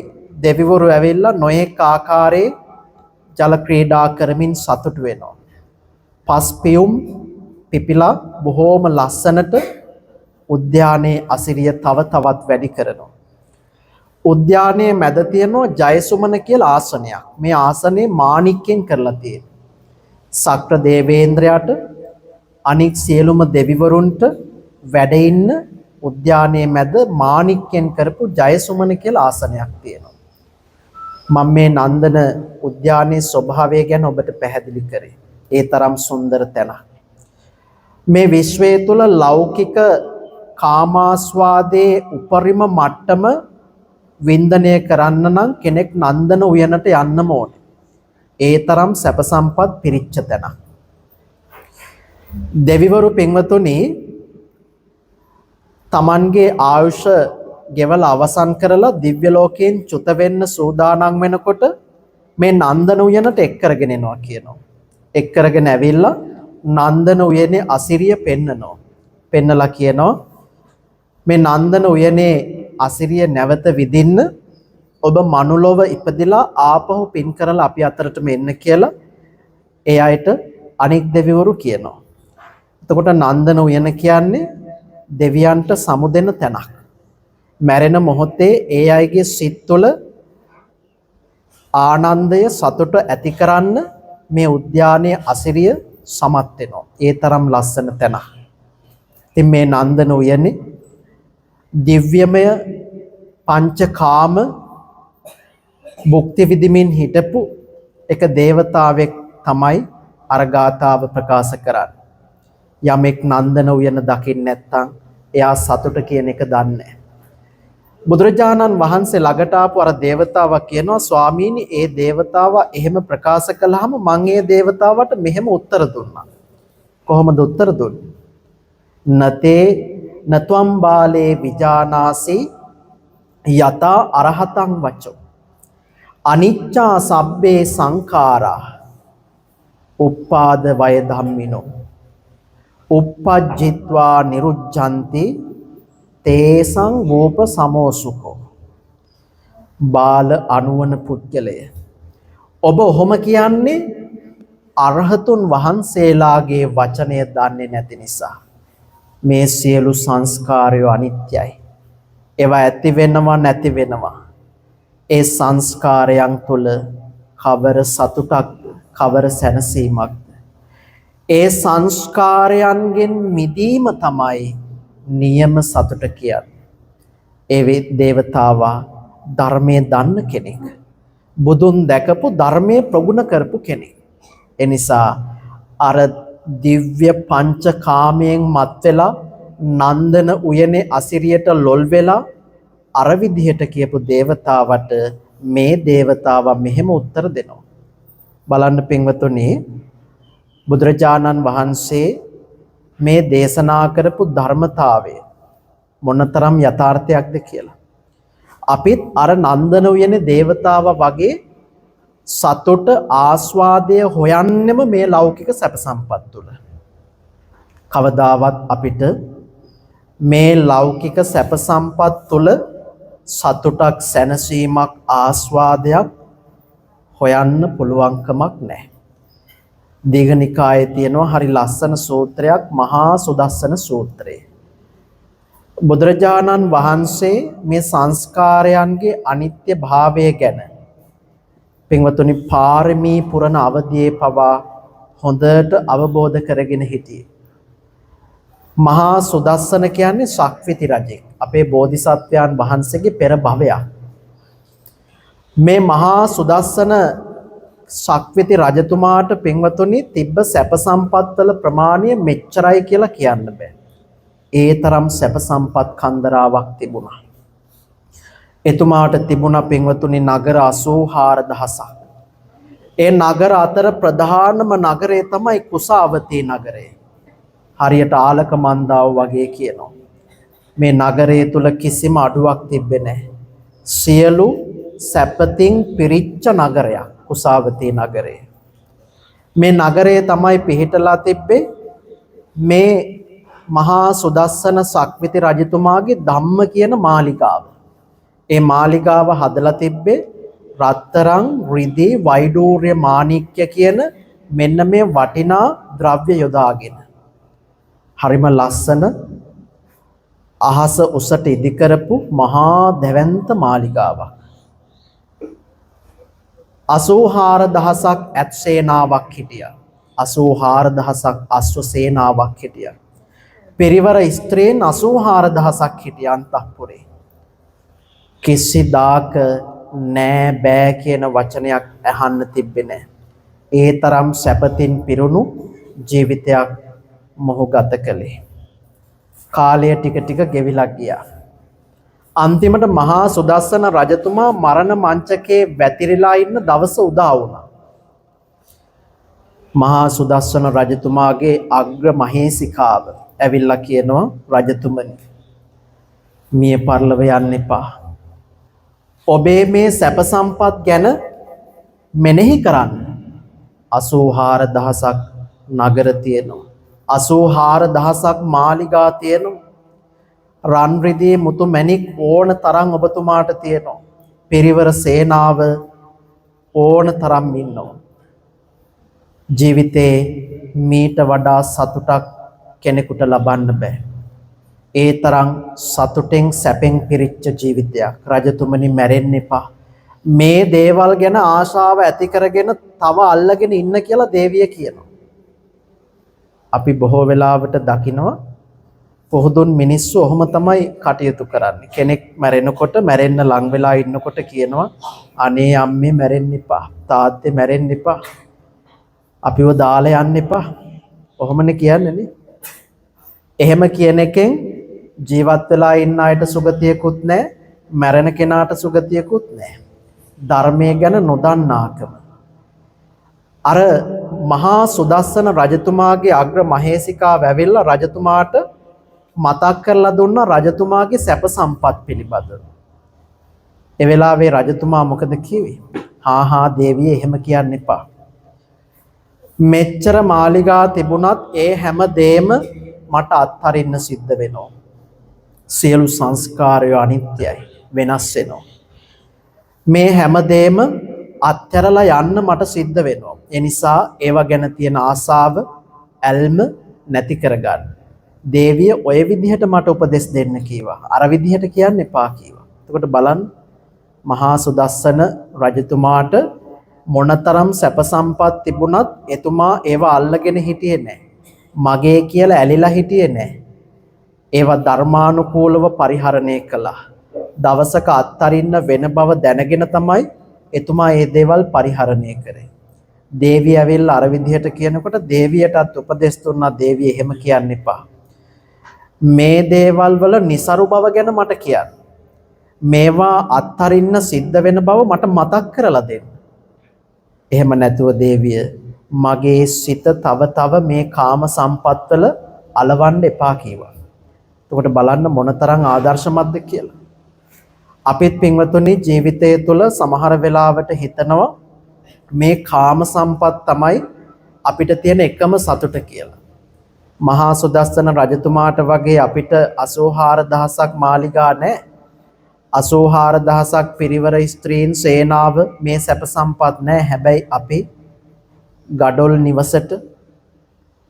දෙවිවරු ඇවිල්ලා නොයෙක් ආකාරයේ ජල ක්‍රීඩා කරමින් සතුටු වෙනවා. පස් පියුම් පිපිලා බොහෝම ලස්සනට උද්‍යානයේ අසිරිය තව තවත් වැඩි කරනවා. උද්‍යානයේ මැද තියෙනවා ජයසුමන කියලා ආසනයක්. මේ ආසනේ මාණික්කෙන් කරලා තියෙනවා. සක්‍ර දේවේන්ද්‍රයාට අනික් සියලුම දෙවිවරුන්ට වැඩ ඉන්න උද්‍යානයේ මැද මාණික්කෙන් කරපු ජයසුමන කියලා ආසනයක් තියෙනවා. මම මේ නන්දන උද්‍යානයේ ස්වභාවය ගැන ඔබට පැහැදිලි කරේ. ඒ තරම් සුන්දර තැනක්. මේ විශ්වය තුල ලෞකික කාමාස්වාදයේ උපරිම මට්ටම වින්දනය කරන්න නම් කෙනෙක් නන්දන උයනට යන්නම ඕනේ. ඒ තරම් සැප සම්පත් පිරිච්ච තැනක්. දෙවිවරු පින්වතුනි තමන්ගේ ආයුෂ ගෙවල අවසන් කරලා දිව්‍ය ලෝකයෙන් චුත වෙන්න සූදානම් වෙනකොට මේ නන්දන උයනට එක් කරගෙන එනවා කියනවා. එක් කරගෙන ඇවිල්ලා නන්දන උයනේ අසිරිය පෙන්නනවා. පෙන්නලා කියනවා මේ නන්දන උයනේ අසිරිය නැවත විදින්න ඔබ මනුලොව ඉපදිලා ආපහු පින් කරලා අපි අතරටම එන්න කියලා ඒ අයට අනෙක් දෙවිවරු කියනවා. එතකොට නන්දන උයන කියන්නේ දෙවියන්ට සමුදෙන තැනක්. මැරෙන මොහොතේ ඒ අයගේ සිත් තුළ ආනන්දය සතුට ඇති කරන්න මේ උද්‍යානයේ අසිරිය සමත් වෙනවා. ඒ තරම් ලස්සන තැනක්. ඉතින් මේ නන්දන උයනේ දිව්‍යමය පංචකාම භුක්ති විඳිමින් හිටපු එක දේවතාවෙක් තමයි අර ගාථාව ප්‍රකාශ කරන්නේ. යමෙක් නන්දන උයන දකින්න නැත්නම් එයා සතුට කියන එක දන්නේ නැහැ. බුදුරජාණන් වහන්සේ ළඟට ආපු අර දේවතාවා කියනවා ස්වාමීනි ඒ දේවතාවා එහෙම ප්‍රකාශ කළාම මං ඒ දේවතාවට මෙහෙම උත්තර දුන්නා. කොහොමද උත්තර දුන්නේ? නතේ නත්වම් බාලේ විජානාසි යතා අරහතං වචෝ අනිච්චා සබ්බේ සංඛාරා උප්පාද වය ධම්මිනෝ uppajjitva nirucchanti තේසං වූප සමෝසුකෝ. බාල අනුවන පුද්ගලය. ඔබ ඔහොම කියන්නේ අරහතුන් වහන්සේලාගේ වචනය දන්නේ නැති නිසා. මේ සියලු සංස්කාරයෝ අනිත්‍යයි. ඒවා ඇති වෙනවා නැති වෙනවා. ඒ සංස්කාරයන් තුළ කවර සතුටක්ද කවර සැනසීමක්ද? ඒ සංස්කාරයන්ගෙන් මිදීම තමයි නියම සතුට කියන්නේ. ඒ දේවතාවා ධර්මයේ දන්න කෙනෙක්. බුදුන් දැකපු ධර්මයේ ප්‍රගුණ කරපු කෙනෙක්. එනිසා අර දිව්‍ය පංචකාමයෙන් මත් වෙලා නන්දන උයනේ අසිරියට ලොල් වෙලා අර විදිහට කියපු දේවතාවට මේ දේවතාවා මෙහෙම උත්තර දෙනවා. බලන්න පින්වතුනි, බුදුරජාණන් වහන්සේ මේ දේශනා කරපු ධර්මතාවය මොනතරම් යථාර්ථයක්ද කියලා. අපිත් අර නන්දන උයනේ දේවතාවා වගේ සතුට ආස්වාදය හොයන්නෙම මේ ලෞකික සැප සම්පත් තුල. කවදාවත් අපිට මේ ලෞකික සැප සම්පත් තුල සතුටක් සැනසීමක් ආස්වාදයක් හොයන්න පුළුවන්කමක් නැහැ. දීඝනිකායේ තියෙනවා හරි ලස්සන සූත්‍රයක් මහා සුදස්සන සූත්‍රය. බුදුරජාණන් වහන්සේ මේ සංස්කාරයන්ගේ අනිත්‍ය භාවය ගැන පින්වතුනි පාරමී පුරණ අවදියේ පවා හොඳට අවබෝධ කරගෙන හිටියේ. මහා සුදස්සන කියන්නේ ශක්විති රජෙක්. අපේ බෝධිසත්වයන් වහන්සේගේ පෙර භවයක්. මේ මහා සුදස්සන ශක්විති රජතුමාට පින්වතුනි තිබ්බ සැප සම්පත් වල ප්‍රමාණය මෙච්චරයි කියලා කියන්න බෑ. ඒ තරම් සැප සම්පත් කන්දරාවක් තිබුණා. එතුමාට තිබුණා පින්වතුනි නගර 84000ක්. ඒ නගර අතර ප්‍රධානම නගරය තමයි කුසාවතී නගරය. හරියට ආලක මන්දාව වගේ කියනවා. මේ නගරය තුල කිසිම අඩුවක් තිබ්බේ නැහැ. සියලු සැපතින් පිරිච්ච නගරයක් කුසාවතී නගරය. මේ නගරය තමයි පිහිටලා තිබ්බේ මේ මහා සුදස්සන ශක්විති රජතුමාගේ ධම්ම කියන මාලිගාව. ඒ මාලිගාව හදලා තිබ්බේ රත්තරන්, රිදී, වෛඩූර්ය, මාණික්‍ය කියන මෙන්න මේ වටිනා ද්‍රව්‍ය යොදාගෙන. හරිම ලස්සන අහස උසට ඉදි කරපු මහා දැවැන්ත මාලිගාවක්. 84000ක් ඇත් සේනාවක් හිටියා. 84000ක් අශ්ව සේනාවක් හිටියා. පෙරිවර ස්ත්‍රීන් 84000ක් හිටියා අන්තఃපුරේ. කිසිදාක නෑ බෑ කියන වචනයක් අහන්න තිබ්බේ නෑ. ඒ තරම් සැපතින් පිරුණු ජීවිතයක් මොහු ගත කළේ. කාලය ටික ටික ගෙවිලා ගියා. අන්තිමට මහා සුදස්සන රජතුමා මරණ මංචකේ වැතිරිලා ඉන්න දවස උදා වුණා. මහා සුදස්සන රජතුමාගේ අග්‍ර මහේසිකාව ඇවිල්ලා කියනවා රජතුමනි මිය පරලොව යන්න එපා. ඔබේ මේ සැප සම්පත් ගැන මෙනෙහි කරන්න. 84000ක් නගර තියෙනවා. 84000ක් මාලිගා තියෙනවා. රන් රිදී මුතු මැණික් ඕන තරම් ඔබතුමාට තියෙනවා. පෙරිවර සේනාව ඕන තරම් ඉන්නවා. ජීවිතේ මීට වඩා සතුටක් කෙනෙකුට ලබන්න බෑ. ඒ තරම් සතුටෙන් සැපෙන් පිරිච්ච ජීවිතයක්. රජතුමනි මැරෙන්න එපා. මේ දේවල් ගැන ආශාව ඇති කරගෙන තව අල්ලගෙන ඉන්න කියලා දේවිය කියනවා. අපි බොහෝ වෙලාවට දකිනවා පොහොදුන් මිනිස්සු ඔහොම තමයි කටයුතු කරන්නේ. කෙනෙක් මැරෙනකොට මැරෙන්න ලං වෙලා ඉන්නකොට කියනවා අනේ අම්මේ මැරෙන්න එපා. තාත්තේ මැරෙන්න එපා. අපිව දාලා යන්න එපා. ඔහොමනේ කියන්නේ නේ. එහෙම කියන එකෙන් ජීවත් වෙලා ඉන්න අයට සුගතියකුත් නැහැ, මැරෙන කෙනාට සුගතියකුත් නැහැ. ධර්මයේ ගැන නොදන්නාකම. අර මහා සුදස්සන රජතුමාගේ අග්‍ර මහේසිකාව ඇවිල්ලා රජතුමාට මතක් කරලා දුන්නා රජතුමාගේ සැප සම්පත් පිළිබඳව. ඒ වෙලාවේ රජතුමා මොකද කිව්වේ? හා දේවිය එහෙම කියන්න එපා. මෙච්චර මාලිගා තිබුණත් ඒ හැම දෙම මට අත්හරින්න සිද්ධ වෙනවා. සියලු සංස්කාරය අනිත්‍යයි, වෙනස් වෙනවා. මේ හැම දෙම අත්හැරලා යන්න මට සිද්ධ වෙනවා. ඒ නිසා ඒවා ගැන තියෙන ආසාව, ඇල්ම නැති කරගන්න. දේවිය ඔය විදිහට මට උපදෙස් දෙන්න කීවා. අර විදිහට කියන්න එපා කීවා. එතකොට බලන්න මහා සුදස්සන රජතුමාට මොනතරම් සැප සම්පත් තිබුණත් එතුමා ඒවා අල්ලගෙන හිටියේ නැහැ. මගේ කියලා ඇලිලා හිටියේ නැහැ. ඒවා ධර්මානුකූලව පරිහරණය කළා. දවසක අත්තරින්න වෙන බව දැනගෙන තමයි එතුමා මේ දේවල් පරිහරණය කරේ. දේවිය ඇවිල්ලා අර විදිහට කියනකොට දේවියටත් උපදෙස් දුන්නා දේවිය එහෙම කියන්න එපා. මේ දේවල් වල નિසරු බව ගැන මට කියන්න. මේවා අත්තරින්න සිද්ධ වෙන බව මට මතක් කරලා දෙන්න. එහෙම නැතුව දේවිය මගේ සිත තව මේ කාම සම්පත්වල අලවන්න එපා කීවා. එතකොට බලන්න මොනතරම් ආදර්ශමත්ද කියලා. අපිත් පින්වතුනි ජීවිතය තුළ සමහර වෙලාවට හිතනවා මේ කාම සම්පත් තමයි අපිට තියෙන එකම සතුට කියලා. මහා සුදස්සන රජතුමාට වගේ අපිට 84000ක් මාලිගා නැහැ. 84000ක් පිරිවර ස්ත්‍රීන් සේනාව මේ සැප සම්පත් නැහැ. හැබැයි අපි ගඩොල් නිවසට,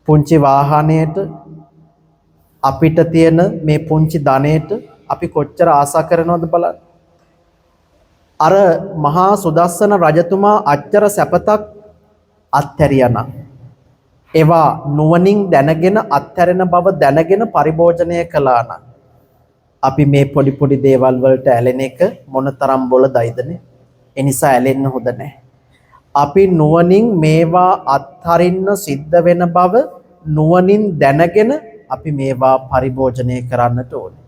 පුංචි වාහනයට, අපිට තියෙන මේ පුංචි ධනෙට අපි කොච්චර ආසා කරනවද බලන්න. අර මහා සුදස්සන රජතුමා අච්චර සැපතක් අත්හැරියානම් ඒවා නුවණින් දැනගෙන අත්හැරෙන බව දැනගෙන පරිභෝජනය කළා නම් අපි මේ පොඩි දේවල් වලට ඇලෙන එක මොනතරම් බොළඳයිදනේ. ඒ නිසා ඇලෙන්න හොඳ නැහැ. අපි නුවණින් මේවා අත්හරින්න සිද්ධ වෙන බව නුවණින් දැනගෙන අපි මේවා පරිභෝජනය කරන්නට ඕනේ.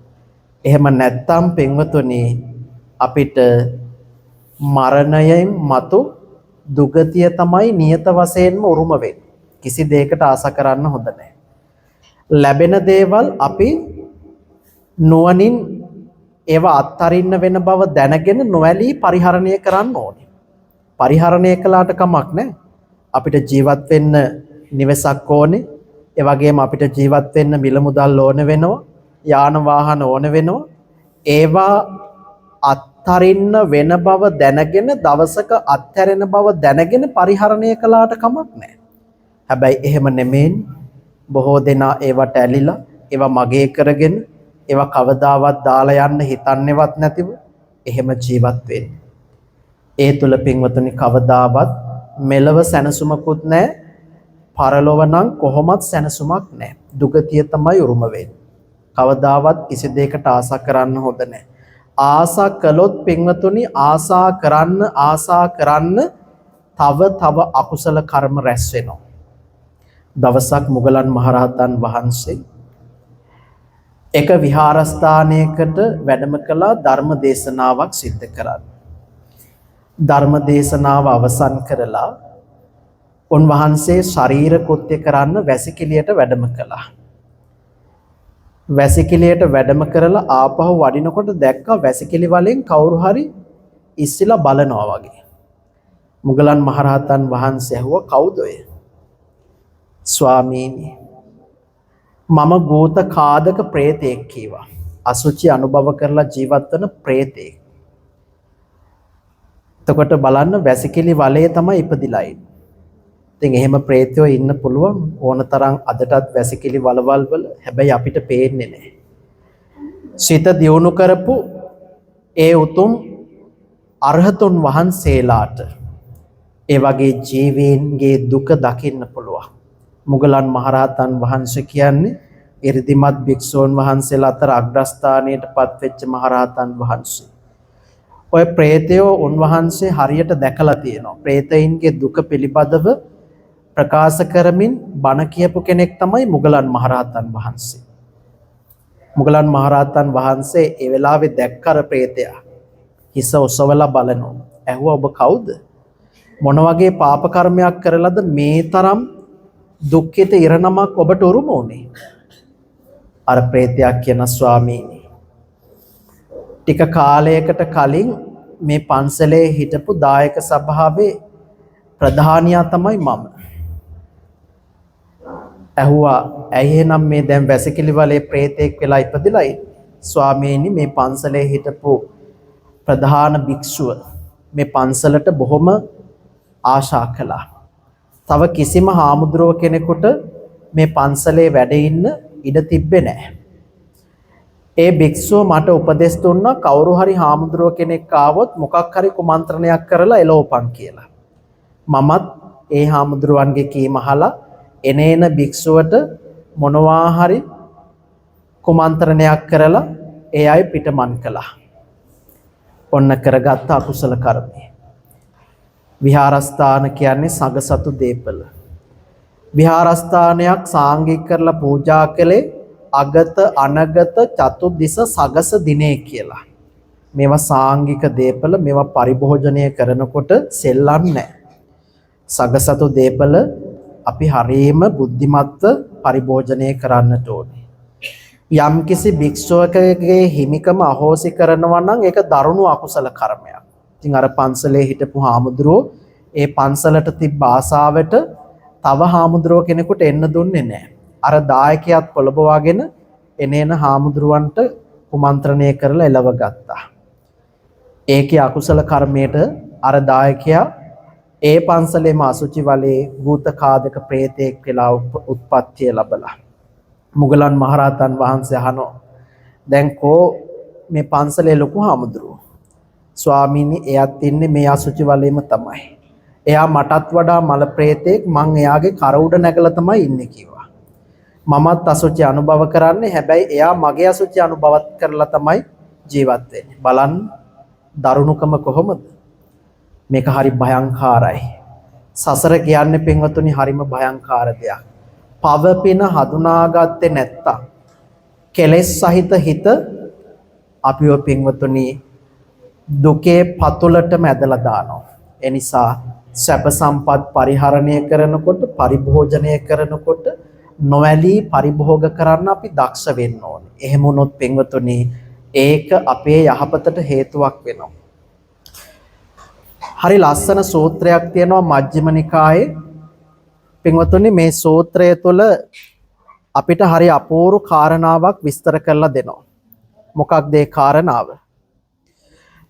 එහෙම නැත්නම් පින්වතුනි අපිට මරණයෙන් මතු දුගතිය තමයි නියත වශයෙන්ම උරුම වෙන්නේ. කිසි දෙයකට ආශා කරන්න හොඳ නැහැ. ලැබෙන දේවල් අපි නුවණින් ඒවා අත්හරින්න වෙන බව දැනගෙන නොඇලී පරිහරණය කරන්න ඕනේ. පරිහරණය කළාට කමක් නැහැ. අපිට ජීවත් වෙන්න නිවසක් ඕනේ. ඒ වගේම අපිට ජීවත් වෙන්න මිල මුදල් ඕන වෙනවා. යාන වාහන ඕන වෙනවා. ඒවා අත්හරින්න වෙන බව දැනගෙන දවසක අත්හැරෙන බව දැනගෙන පරිහරණය කළාට කමක් නැහැ. හැබැයි එහෙම නෙමෙයි. බොහෝ දෙනා ඒවට ඇලිලා ඒවා මගේ කරගෙන ඒවා කවදාවත් දාලා යන්න හිතන්නේවත් නැතිව එහෙම ජීවත් වෙන්නේ. ඒ තුල පින්වතුනි කවදාවත් මෙලව සැනසුමකුත් නැහැ. පරලොව නම් කොහොමත් සැනසුමක් නැහැ. දුගතිය තමයි උරුම වෙන්නේ. කවදාවත් කිසි දෙයකට ආශා කරන්න හොඳ නැහැ. ආශා කළොත් පින්වතුනි ආශා කරන්න තව අකුසල කර්ම රැස් වෙනවා. දවසක් මුගලන් මහරහතන් වහන්සේ එක විහාරස්ථානයකට වැඩම කළා ධර්ම දේශනාවක් සිද්ධ කරන්න. ධර්ම දේශනාව අවසන් කරලා උන්වහන්සේ ශරීර කෘත්‍ය කරන්න වැසිකිළියට වැඩම කළා. වැසිකිළියට වැඩම කරලා ආපහු වඩිනකොට දැක්කා වැසිකිළි වලින් කවුරු හරි ඉස්සිලා බලනවා වගේ. මුගලන් මහරහතන් වහන්සේ ඇහුවා කවුද ඔය? ස්වාමීනි මම ගෝත කාදක ප්‍රේතෙක් කීවා. අසුචි අනුභව කරලා ජීවත් වෙන ප්‍රේතෙක්. එතකොට බලන්න වැසිකිළි වලේ තමයි ඉපදිලා ඉන්නේ. ඉතින් එහෙම ප්‍රේතයෝ ඉන්න පුළුවන් ඕනතරම් අදටත් වැසිකිළි වලවල් වල. හැබැයි අපිට පේන්නේ නැහැ. සිත දියුණු කරපු ඒ උතුම් අරහතුන් වහන්සේලාට ඒ වගේ ජීවීන්ගේ දුක දකින්න පුළුවන්. මුගලන් මහරහතන් වහන්සේ කියන්නේ ඉරිදිමත් භික්ෂූන් වහන්සේලා අතර අග්‍රස්ථානයට පත්වෙච්ච මහරහතන් වහන්සේ. ඔය ප්‍රේතයෝ උන්වහන්සේ හරියට දැකලා තියෙනවා. ප්‍රේතයින්ගේ දුක පිළිබඳව ප්‍රකාශ කරමින් බණ කියපු කෙනෙක් තමයි මුගලන් මහරහතන් වහන්සේ. මුගලන් මහරහතන් වහන්සේ ඒ වෙලාවේ දැක්කර ප්‍රේතයා හිස ඔසවලා බලනවා. ඇහුවා ඔබ කවුද? මොන වගේ පාප කර්මයක් කරලාද මේ තරම් දුක්ඛිත ඉරණමක් ඔබට උරුම වුනේ? අර ප්‍රේතයා කියන ස්වාමීනි ටික කාලයකට කලින් මේ පන්සලේ හිටපු දායක සභාවේ ප්‍රධානියා තමයි මම. ඇහුවා ඇයි එහෙනම් මේ දැන් වැසිකිලි වලේ ප්‍රේතෙක් වෙලා ඉපදිලායි? ස්වාමීනි මේ පන්සලේ හිටපු ප්‍රධාන භික්ෂුව මේ පන්සලට බොහොම ආශා කළා. තව කිසිම හාමුදුරුව කෙනෙකුට මේ පන්සලේ වැඩ ඉන්න ඉඩ තිබ්බේ නැහැ. ඒ භික්ෂුව මට උපදෙස් දුන්නා කවුරු හරි හාමුදුරුව කෙනෙක් ආවොත් මොකක් හරි කුමන්ත්‍රණයක් කරලා එළවපන් කියලා. මමත් ඒ හාමුදුරුවන්ගේ කීම අහලා එනේන භික්ෂුවට මොනවා හරි කුමන්ත්‍රණයක් කරලා ඒ අය පිටමන් කළා. ඔන්න කරගත්ත අකුසල කර්මය. විහාරස්ථාන කියන්නේ සගසතු දීපල. විහාරස්ථානයක් සාංගික කරලා පූජා කළේ අගත අනගත චතුද්දිස සගස දිනේ කියලා. මේවා සාංගික දීපල මේවා පරිභෝජනය කරනකොට සෙල්ලම් නැහැ. සගසතු දීපල අපි හරීම බුද්ධිමත්ව පරිභෝජනය කරන්නට ඕනේ. යම්කිසි භික්ෂුවකගේ හිමිකම අහෝසි කරනවා නම් ඒක දරුණු අකුසල කර්මයක්. ඉතින් අර පන්සලේ හිටපු හාමුදුරුවෝ ඒ පන්සලට තිබ්බ ආසාවට තව හාමුදුරුවෝ කෙනෙකුට එන්න දුන්නේ නැහැ. අර දායකයාත් පොළඹවාගෙන එනේන හාමුදුරුවන්ට කුමන්ත්‍රණය කරලා එළව ගත්තා. ඒකේ අකුසල කර්මයට අර දායකයා ඒ පන්සලේම අසුචි වලේ භූතකාදක ප්‍රේතෙක් වෙලා උත්පත්තිය ලැබලා. මුගලන් මහරහතන් වහන්සේ අහනවා දැන් කෝ මේ පන්සලේ ලොකු හාමුදුරුවෝ? ස්වාමීනි එයාත් ඉන්නේ මේ අසුචි වලේම තමයි. එයා මටත් වඩා මල ප්‍රේතෙක් මං එයාගේ කර උඩ නැගලා තමයි ඉන්නේ කිව්වා. මමත් අසුචි අනුභව කරන්නේ හැබැයි එයා මගේ අසුචි අනුභවත් කරලා තමයි ජීවත් වෙන්නේ. බලන්න දරුණුකම කොහොමද? මේක හරි භයංකාරයි. සසර කියන්නේ පින්වතුනි හරිම භයංකාර දෙයක්. පව පින හඳුනාගත්තේ නැත්තම් කෙලෙස් සහිත හිත අපිව පින්වතුනි දුකේ පතුලටම ඇදලා දානවා. ඒ නිසා සැප සම්පත් පරිහරණය කරනකොට පරිභෝජනය කරනකොට නොඇලී පරිභෝග කරන්න අපි දක්ෂ වෙන්න ඕනේ. එහෙම වුණොත් පින්වතුනි ඒක අපේ යහපතට හේතුවක් වෙනවා. හරි ලස්සන සූත්‍රයක් තියෙනවා මජ්ක්‍ධිම නිකායේ. පින්වතුනි මේ සූත්‍රය තුළ අපිට හරි අපූර්ව කාරණාවක් විස්තර කරලා දෙනවා. මොකක්ද ඒ කාරණාව?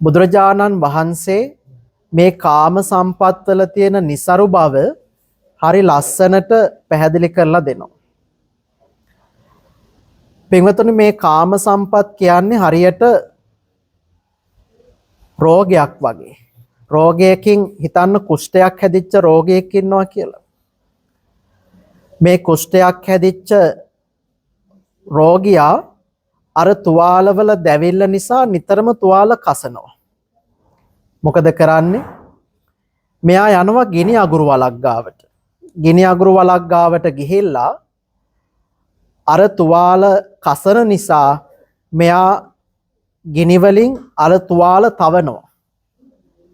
බුදුරජාණන් වහන්සේ මේ කාම සම්පත්වල තියෙන નિසරු බව හරි ලස්සනට පැහැදිලි කරලා දෙනවා. පින්වතුනි මේ කාම සම්පත් කියන්නේ හරියට රෝගයක් වගේ. රෝගයකින් හිතන්න කුෂ්ඨයක් හැදිච්ච රෝගියෙක් ඉන්නවා කියලා. මේ කුෂ්ඨයක් හැදිච්ච රෝගියා අර තුවාලවල දැවිල්ල නිසා නිතරම තුවාල කසනවා. මොකද කරන්නේ? මෙයා යනවා ගිනි අඟුරු වලක් ගාවට. ගිනි අඟුරු වලක් ගාවට ගිහිල්ලා අර තුවාල කසන නිසා මෙයා ගිනි වලින් අර තුවාල තවනවා.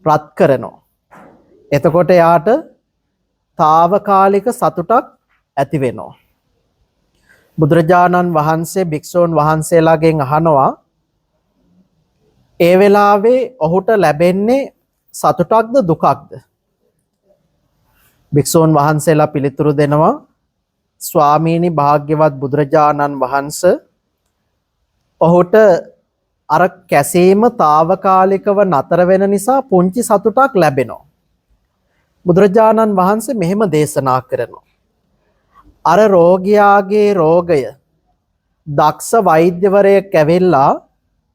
රත් කරනවා. එතකොට යාට తాවකාලික සතුටක් ඇති වෙනවා. බුදුරජාණන් වහන්සේ භික්ෂූන් වහන්සේලාගෙන් අහනවා ඒ වෙලාවේ ඔහුට ලැබෙන්නේ සතුටක්ද දුකක්ද? භික්ෂූන් වහන්සේලා පිළිතුරු දෙනවා ස්වාමීනි භාග්‍යවත් බුදුරජාණන් වහන්සේ ඔහුට අර කැසීම తాවකාලිකව නතර වෙන නිසා පුංචි සතුටක් ලැබෙනවා. බුදුරජාණන් වහන්සේ මෙහෙම දේශනා කරනවා. අර රෝගියාගේ රෝගය දක්ෂ වෛද්‍යවරයෙක් ඇවිල්ලා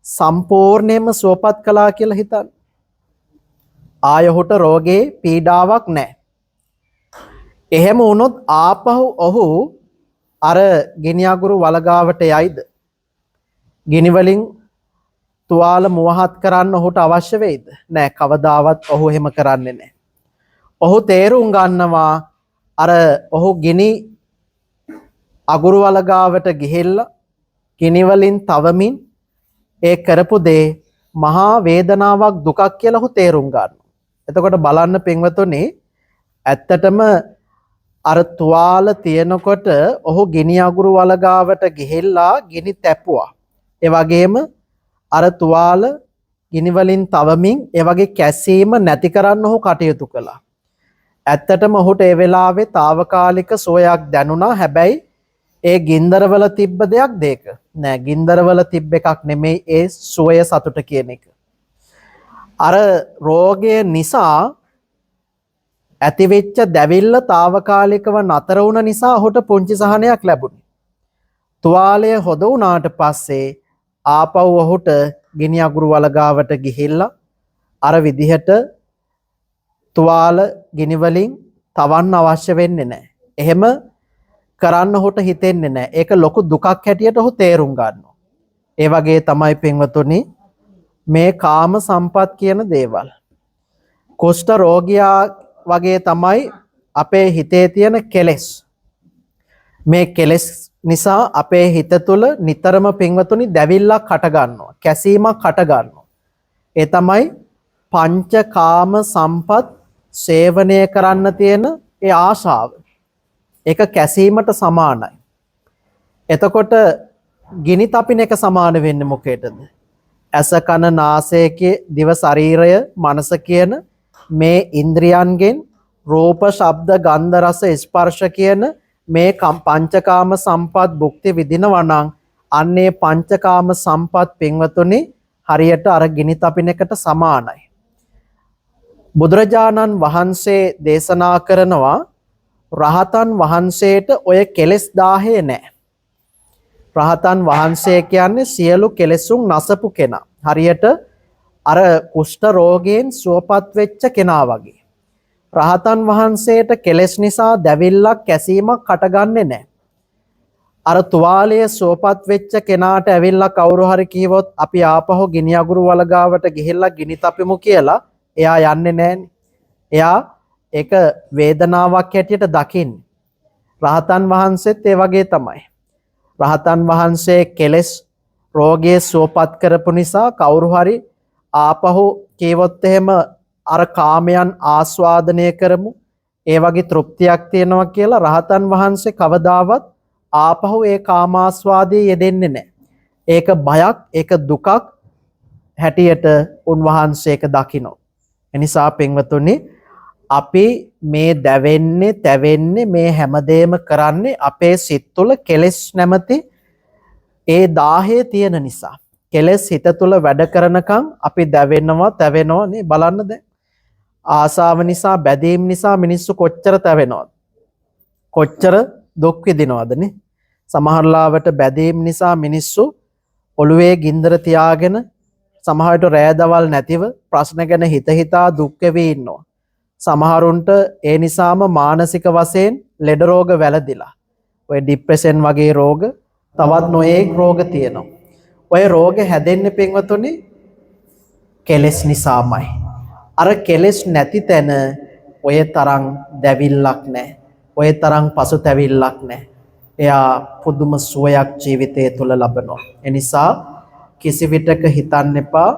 සම්පූර්ණයෙන්ම සුවපත් කළා කියලා හිතන්න. ආය ඔහුට රෝගේ පීඩාවක් නැහැ. එහෙම වුණොත් ආපහු ඔහු අර ගිනි අඟුරු වලගාවට යයිද? ගිනි වලින් තුවාල මුවහත් කරන්න ඔහුට අවශ්‍ය වෙයිද? නෑ, කවදාවත් ඔහු එහෙම කරන්නේ නෑ. ඔහු තේරුම් ගන්නවා අර ඔහු ගිනි අඟුරු වලගාවට ගිහිල්ලා ගිනි වලින් තවමින් ඒ කරපු දේ මහා වේදනාවක් දුකක් කියලා ඔහු තේරුම් ගන්නවා. එතකොට බලන්න පින්වතුනි ඇත්තටම අර තුවාල තියෙනකොට ඔහු ගිනි අඟුරු වලගාවට ගිහිල්ලා ගිනි තැපුවා. ඒ වගේම අර තුවාල ගිනි වලින් තවමින් ඒ වගේ කැසීම නැති කරන්න ඔහු කටයුතු කළා. ඇත්තටම ඔහුට ඒ වෙලාවේ తాවකාලික සෝයක් දැනුණා. හැබැයි ඒ ගින්දරවල තිබ්බ දෙයක් දෙක නෑ. ගින්දරවල තිබ්බ එකක් නෙමෙයි ඒ සෝය සතුට කියන එක. අර රෝගය නිසා ඇතිවෙච්ච දැවිල්ල తాවකාලිකව නතර වුණ නිසා ඔහුට පුංචි සහනයක් ලැබුණේ. තුවාලය හොද වුණාට පස්සේ ආපහු ඔහුට ගිනි අඟුරු වලගාවට ගිහිල්ලා අර විදිහට තුවාල ගිනි වලින් තවන්න අවශ්‍ය වෙන්නේ නැහැ. එහෙම කරන්න ඔහුට හිතෙන්නේ නැහැ. ඒක ලොකු දුකක් හැටියට ඔහු තේරුම් ගන්නවා. ඒ වගේ තමයි පින්වතුනි මේ කාම සම්පත් කියන දේවල්. කුෂ්ඨ රෝගියා වගේ තමයි අපේ හිතේ තියෙන කෙලෙස්. මේ කෙලෙස් නිසා අපේ හිත තුළ නිතරම පින්වතුනි දැවිල්ලක් හට ගන්නවා. කැසීමක් හට ගන්නවා. ඒ තමයි පංචකාම සම්පත් සේවනය කරන්න තියෙන ඒ ආශාව. ඒක කැසීමට සමානයි. එතකොට ගිනි තපින එක සමාන වෙන්නේ මොකේටද? ඇස කන නාසය දිව ශරීරය මනස කියන මේ ඉන්ද්‍රියන්ගෙන් රූප ශබ්ද ගන්ධ රස ස්පර්ශ කියන මේ පංචකාම සම්පත් භුක්ති විඳිනවා නම් අන්නේ පංචකාම සම්පත් පින්වතුනි හරියට අර ගිනි තපින එකට සමානයි. බුදුරජාණන් වහන්සේ දේශනා කරනවා රහතන් වහන්සේට ඔය කෙලෙස් 1000 නැහැ. රහතන් වහන්සේ කියන්නේ සියලු කෙලෙසුන් නසපු කෙනා. හරියට අර කුෂ්ඨ රෝගයෙන් සුවපත් වෙච්ච කෙනා වගේ. රහතන් වහන්සේට කෙලෙස් නිසා දැවිල්ලක් කැසීමක් හටගන්නේ නැහැ. අර තුවාලයේ සුවපත් වෙච්ච කෙනාට ඇවිල්ලා කවුරු හරි කිව්වොත් අපි ආපහු ගිනි අඟුරු වලගාවට ගිහිල්ලා ගිනි තපෙමු කියලා එයා යන්නේ නැහනේ. එයා ඒක වේදනාවක් හැටියට දකින්නේ. රහතන් වහන්සේත් ඒ වගේ තමයි. රහතන් වහන්සේ කෙලෙස් රෝගයේ සුවපත් කරපු නිසා කවුරු හරි ආපහු කීවොත් එහෙම අර කාමයන් ආස්වාදනය කරමු ඒ වගේ තෘප්තියක් තියෙනවා කියලා රහතන් වහන්සේ කවදාවත් ආපහු ඒ කාමාස්වාදයේ යෙදෙන්නේ නැහැ. ඒක බයක්, ඒක දුකක් හැටියට උන්වහන්සේ ඒක දකිනවා. එනිසා පින්වතුනි අපි මේ දැවෙන්නේ, තැවෙන්නේ මේ හැමදේම කරන්නේ අපේ සිත් තුළ කෙලෙස් නැමැති ඒ 1000 තියෙන නිසා. කෙලෙස් හිත තුළ වැඩ කරනකම් අපි දැවෙනවා, තැවෙනවා නේ. බලන්න දැන් ආසාව නිසා, බැඳීම් නිසා මිනිස්සු කොච්චර තැවෙනවද? කොච්චර දුක් විඳිනවද නේ? සමහරලාවට බැඳීම් නිසා මිනිස්සු ඔළුවේ ගින්දර තියාගෙන සමහරට රෑ දවල් නැතිව ප්‍රශ්න ගැන හිතා දුක් වෙවි ඉන්නවා. සමහරුන්ට ඒ නිසාම මානසික වශයෙන් ලෙඩ රෝග වැළඳිලා. ඔය ડિප්‍රෙෂන් වගේ රෝග, තවත් නොයෙක් රෝග තියෙනවා. ඔය රෝග හැදෙන්නේ පින්වතුනි කෙලෙස් නිසාමයි. අර කෙලෙස් නැති තැන ඔය තරම් දැවිල්ලක් නැහැ. ඔය තරම් පසුතැවිල්ලක් නැහැ. එයා පුදුම සුවයක් ජීවිතය තුළ ලබනවා. ඒ නිසා කිසි විටක හිතන්න එපා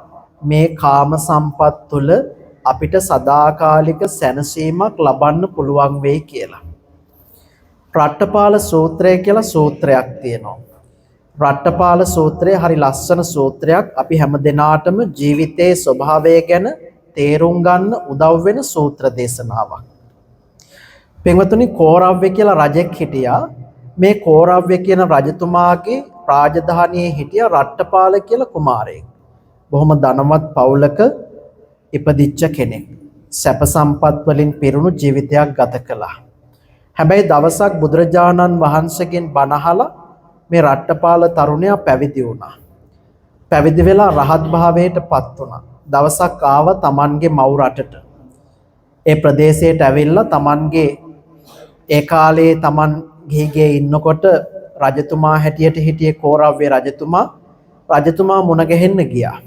මේ කාම සම්පත් තුළ අපිට සදාකාලික සැනසීමක් ලබන්න පුළුවන් වෙයි කියලා. රට්ටපාල සූත්‍රය කියලා සූත්‍රයක් තියෙනවා. රට්ටපාල සූත්‍රය හරි ලස්සන සූත්‍රයක්. අපි හැම දිනාටම ජීවිතයේ ස්වභාවය ගැන තේරුම් ගන්න උදව් වෙන සූත්‍ර දේශනාවක්. පින්වතුනි කෝරව්‍ය කියලා රජෙක් හිටියා. මේ කෝරව්‍ය කියන රජතුමාගේ රාජධානියේ හිටිය රට්ටපාල කියලා කුමාරයෙක්. බොහොම ධනවත් පවුලක ඉපදිච්ච කෙනෙක්. සැප සම්පත් වලින් පිරුණු ජීවිතයක් ගත කළා. හැබැයි දවසක් බුදුරජාණන් වහන්සේගෙන් බණ අහලා මේ රට්ටපාල තරුණයා පැවිදි වුණා. පැවිදි වෙලා රහත් භාවයට පත් වුණා. දවසක් ආව තමන්ගේ මව් රටට. ඒ ප්‍රදේශයට ඇවිල්ලා තමන්ගේ ඒ කාලේ තමන් ගිහිගේ ඉන්නකොට රජතුමා හැටියට හිටියේ කෝරව්‍ය රජතුමා මුණ ගැහෙන්න ගියා.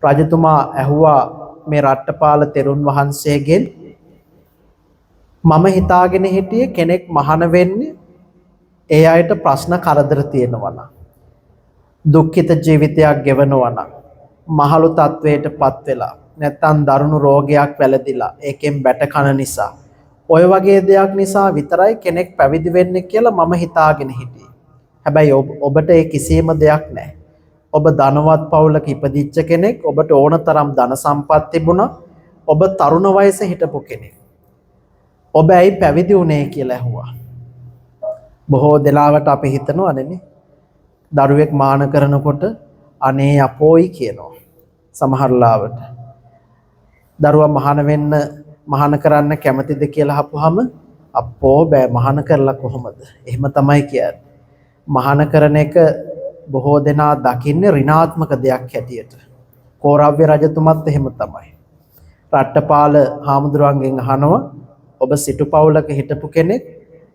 රජතුමා ඇහුවා මේ රට්ටපාල තෙරුන් වහන්සේගෙන් මම හිතාගෙන හිටියේ කෙනෙක් මහාන වෙන්නේ ඒ අයට ප්‍රශ්න කරදර තියෙනවා. දුක්ඛිත ජීවිතයක් ගෙවනවා නම් මහලු තත්වයටපත් වෙලා නැත්නම් දරුණු රෝගයක් වැළඳිලා ඒකෙන් බැට කන නිසා ඔය වගේ දෙයක් නිසා විතරයි කෙනෙක් පැවිදි වෙන්නේ කියලා මම හිතාගෙන හිටියේ. හැබැයි ඔබට ඒ කිසිම දෙයක් නැහැ. ඔබ ධනවත් පවුලක ඉපදිච්ච කෙනෙක්, ඔබට ඕනතරම් ධන සම්පත් තිබුණා, ඔබ තරුණ වයසේ හිටපු කෙනෙක්. ඔබ ඇයි පැවිදි වුණේ කියලා ඇහුවා. බොහෝ දෙලාවට අපි හිතනවා නේ දරුවෙක් මාන කරනකොට අනේ අපෝයි කියනවා. සමහර ලාවට දරුවා මහාන කරන්න කැමතිද කියලා අහපුවාම අපෝ බෑ මහාන කරලා කොහොමද? එහෙම තමයි කියන්නේ. මහාන කරන එක බොහෝ දෙනා දකින්නේ ඍණාත්මක දෙයක් හැටියට. කෝරව්‍ය රජතුමත් එහෙම තමයි. රට්ටපාල හාමුදුරුවන්ගෙන් අහනවා ඔබ සිටු පවුලක හිටපු කෙනෙක්,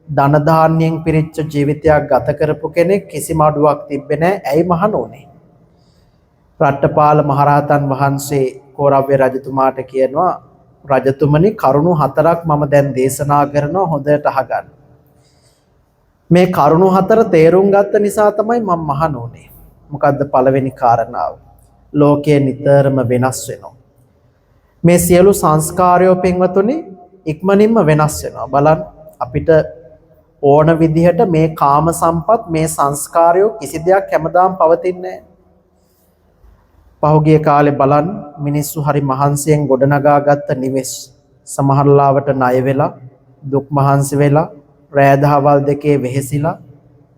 ධන ධාන්‍යයෙන් පිරිච්ච ජීවිතයක් ගත කරපු කෙනෙක්, කිසිම අඩුවක් තිබ්බේ නැහැ. ඇයි මහාන උනේ? රට්ටපාල මහරහතන් වහන්සේ කෝරව්‍ය රජතුමාට කියනවා රජතුමනි කරුණු 4ක් මම දැන් දේශනා කරනවා හොඳට අහගන්න. මේ කරුණු 4 තේරුම් ගත්ත නිසා තමයි මම මහාන උනේ. මොකද්ද පළවෙනි කාරණාව? ලෝකය නිතරම වෙනස් වෙනවා. මේ සියලු සංස්කාරයෝ පින්වතුනි ඉක්මනින්ම වෙනස් වෙනවා. බලන්න අපිට ඕන විදිහට මේ කාම සම්පත් මේ සංස්කාරයෝ කිසි දෙයක් හැමදාම පවතින්නේ නැහැ. පහුගිය කාලේ බලන්න මිනිස්සු හරි මහන්සියෙන් ගොඩනගාගත්ත නිවෙස් සමහර ලාවට ණය වෙලා දුක් මහන්සි වෙලා රෑ දහවල් දෙකේ වෙහෙසිලා